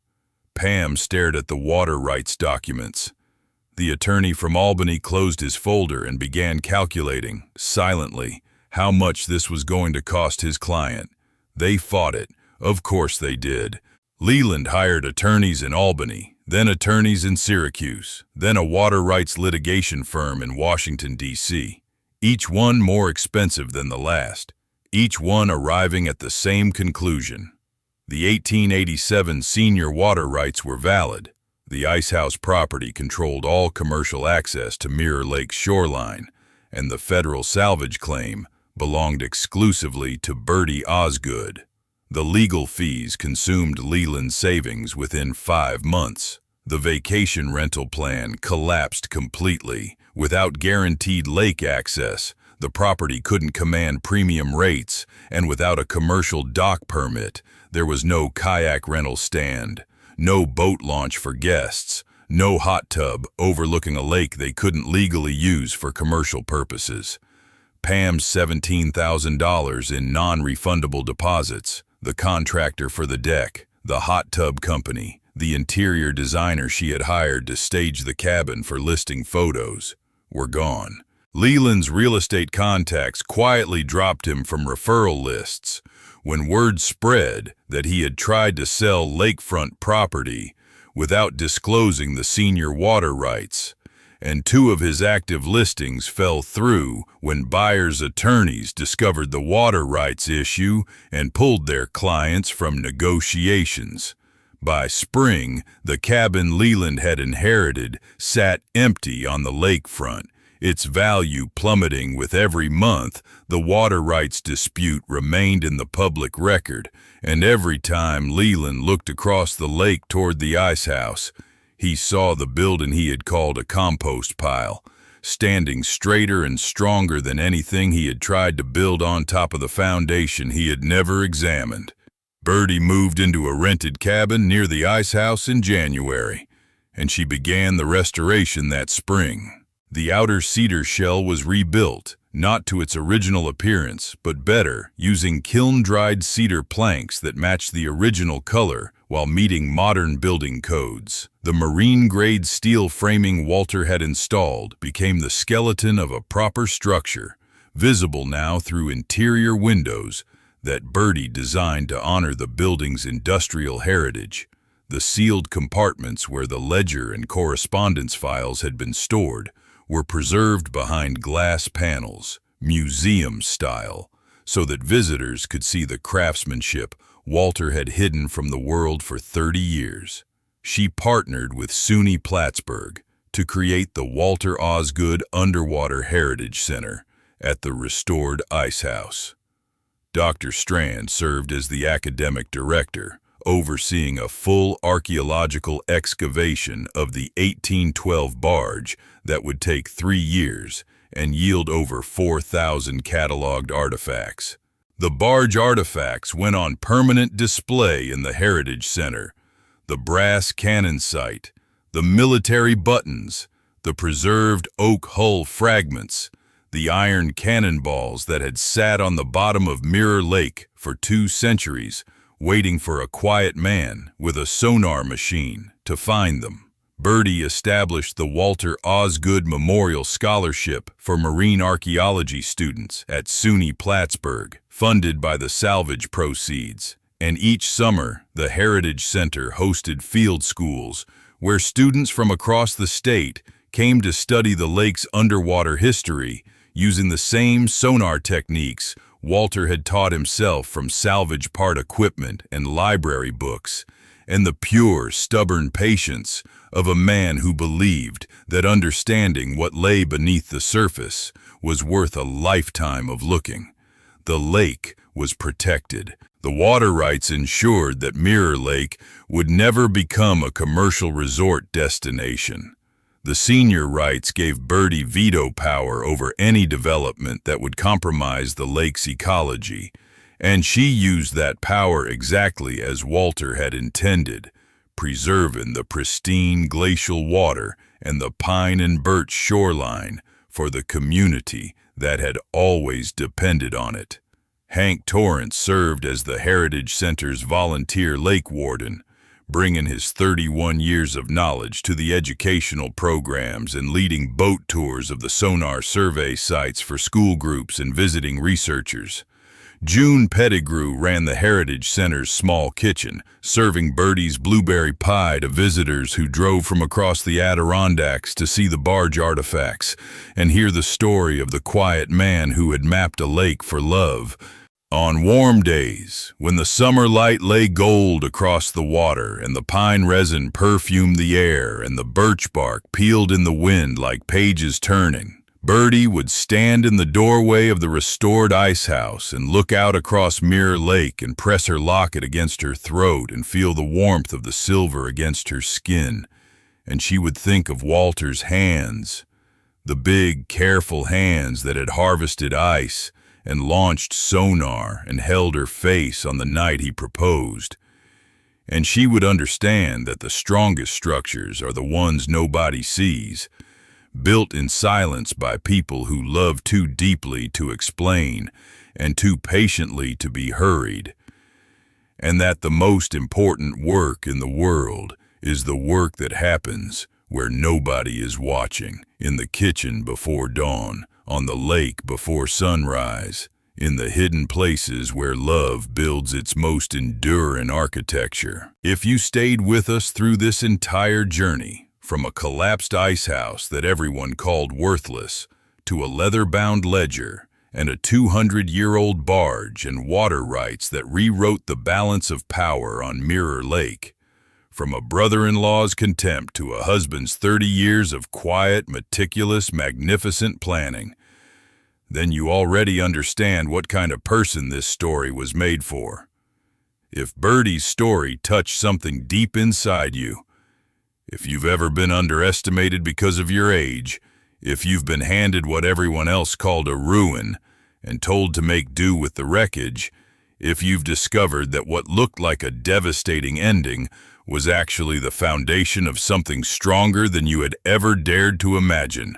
Speaker 1: Pam stared at the water rights documents. The attorney from Albany closed his folder and began calculating, silently, how much this was going to cost his client. They fought it. Of course they did. Leland hired attorneys in Albany, then attorneys in Syracuse, then a water rights litigation firm in Washington, D.C., each one more expensive than the last, each one arriving at the same conclusion. The 1887 senior water rights were valid. The Icehouse property controlled all commercial access to Mirror Lake's shoreline, and the federal salvage claim belonged exclusively to Birdie Osgood. The legal fees consumed Leland's savings within 5 months. The vacation rental plan collapsed completely. Without guaranteed lake access, the property couldn't command premium rates, and without a commercial dock permit, there was no kayak rental stand, no boat launch for guests, no hot tub overlooking a lake they couldn't legally use for commercial purposes. Pam's $17,000 in non-refundable deposits, the contractor for the deck, the hot tub company, the interior designer she had hired to stage the cabin for listing photos, were gone. Leland's real estate contacts quietly dropped him from referral lists. When word spread that he had tried to sell lakefront property without disclosing the senior water rights, and 2 of his active listings fell through when buyers' attorneys discovered the water rights issue and pulled their clients from negotiations. By spring, the cabin Leland had inherited sat empty on the lakefront, its value plummeting with every month. The water rights dispute remained in the public record, and every time Leland looked across the lake toward the Icehouse, he saw the building he had called a compost pile, standing straighter and stronger than anything he had tried to build on top of the foundation he had never examined. Birdie moved into a rented cabin near the Icehouse in January, and she began the restoration that spring. The outer cedar shell was rebuilt, not to its original appearance, but better, using kiln-dried cedar planks that matched the original color while meeting modern building codes. The marine-grade steel framing Walter had installed became the skeleton of a proper structure, visible now through interior windows that Birdie designed to honor the building's industrial heritage. The sealed compartments where the ledger and correspondence files had been stored were preserved behind glass panels, museum-style, so that visitors could see the craftsmanship Walter had hidden from the world for 30 years. She partnered with SUNY Plattsburgh to create the Walter Osgood Underwater Heritage Center at the restored Icehouse. Dr. Strand served as the academic director, overseeing a full archaeological excavation of the 1812 barge that would take 3 years and yield over 4,000 cataloged artifacts. The barge artifacts went on permanent display in the Heritage Center. The brass cannon sight, the military buttons, the preserved oak hull fragments, the iron cannonballs that had sat on the bottom of Mirror Lake for 2 centuries, waiting for a quiet man with a sonar machine to find them. Birdie established the Walter Osgood Memorial Scholarship for marine archaeology students at SUNY Plattsburgh, funded by the salvage proceeds. And each summer, the Heritage Center hosted field schools where students from across the state came to study the lake's underwater history using the same sonar techniques Walter had taught himself from salvage part equipment and library books. and the pure, stubborn patience of a man who believed that understanding what lay beneath the surface was worth a lifetime of looking. The lake was protected. The water rights ensured that Mirror Lake would never become a commercial resort destination. The senior rights gave Birdie veto power over any development that would compromise the lake's ecology, and she used that power exactly as Walter had intended, preserving the pristine glacial water and the pine and birch shoreline for the community that had always depended on it. Hank Torrance served as the Heritage Center's volunteer lake warden, bringing his 31 years of knowledge to the educational programs and leading boat tours of the sonar survey sites for school groups and visiting researchers. June Pettigrew ran the Heritage Center's small kitchen, serving Birdie's blueberry pie to visitors who drove from across the Adirondacks to see the barge artifacts and hear the story of the quiet man who had mapped a lake for love. On warm days, when the summer light lay gold across the water and the pine resin perfumed the air and the birch bark peeled in the wind like pages turning, Birdie would stand in the doorway of the restored Icehouse and look out across Mirror Lake and press her locket against her throat and feel the warmth of the silver against her skin. And she would think of Walter's hands, the big, careful hands that had harvested ice and launched sonar and held her face on the night he proposed. And she would understand that the strongest structures are the ones nobody sees, built in silence by people who love too deeply to explain and too patiently to be hurried. And that the most important work in the world is the work that happens where nobody is watching, in the kitchen before dawn, on the lake before sunrise, in the hidden places where love builds its most enduring architecture. If you stayed with us through this entire journey, from a collapsed icehouse that everyone called worthless, to a leather-bound ledger, and a 200-year-old barge and water rights that rewrote the balance of power on Mirror Lake, from a brother-in-law's contempt to a husband's 30 years of quiet, meticulous, magnificent planning, then you already understand what kind of person this story was made for. If Birdie's story touched something deep inside you, if you've ever been underestimated because of your age, if you've been handed what everyone else called a ruin and told to make do with the wreckage, if you've discovered that what looked like a devastating ending was actually the foundation of something stronger than you had ever dared to imagine,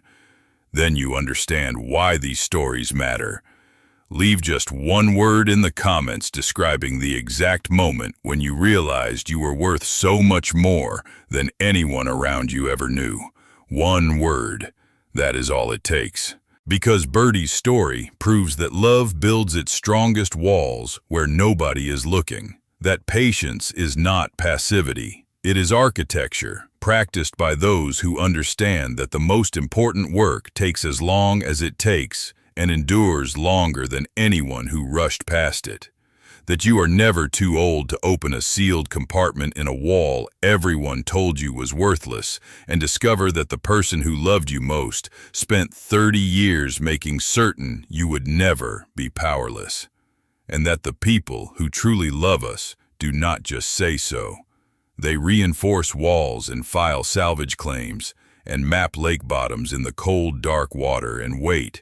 Speaker 1: then you understand why these stories matter. Leave just one word in the comments describing the exact moment when you realized you were worth so much more than anyone around you ever knew. One word. That is all it takes. Because Birdie's story proves that love builds its strongest walls where nobody is looking. That patience is not passivity. It is architecture, practiced by those who understand that the most important work takes as long as it takes and endures longer than anyone who rushed past it. That you are never too old to open a sealed compartment in a wall everyone told you was worthless and discover that the person who loved you most spent 30 years making certain you would never be powerless. And that the people who truly love us do not just say so. They reinforce walls and file salvage claims and map lake bottoms in the cold, dark water and wait,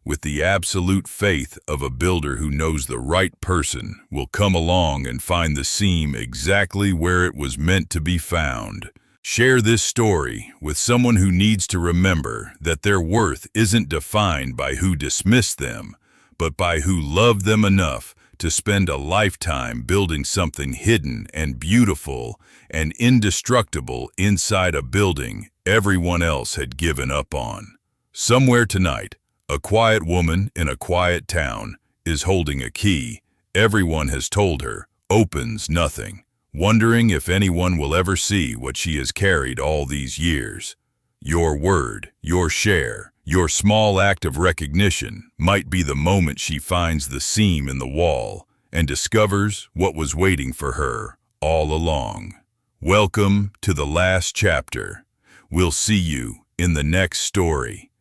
Speaker 1: with the absolute faith of a builder who knows the right person will come along and find the seam exactly where it was meant to be found. Share this story with someone who needs to remember that their worth isn't defined by who dismissed them, but by who loved them enough to spend a lifetime building something hidden and beautiful and indestructible inside a building everyone else had given up on. Somewhere tonight, a quiet woman in a quiet town is holding a key everyone has told her opens nothing, wondering if anyone will ever see what she has carried all these years. Your word, your share, your small act of recognition might be the moment she finds the seam in the wall and discovers what was waiting for her all along. Welcome to the last chapter. We'll see you in the next story.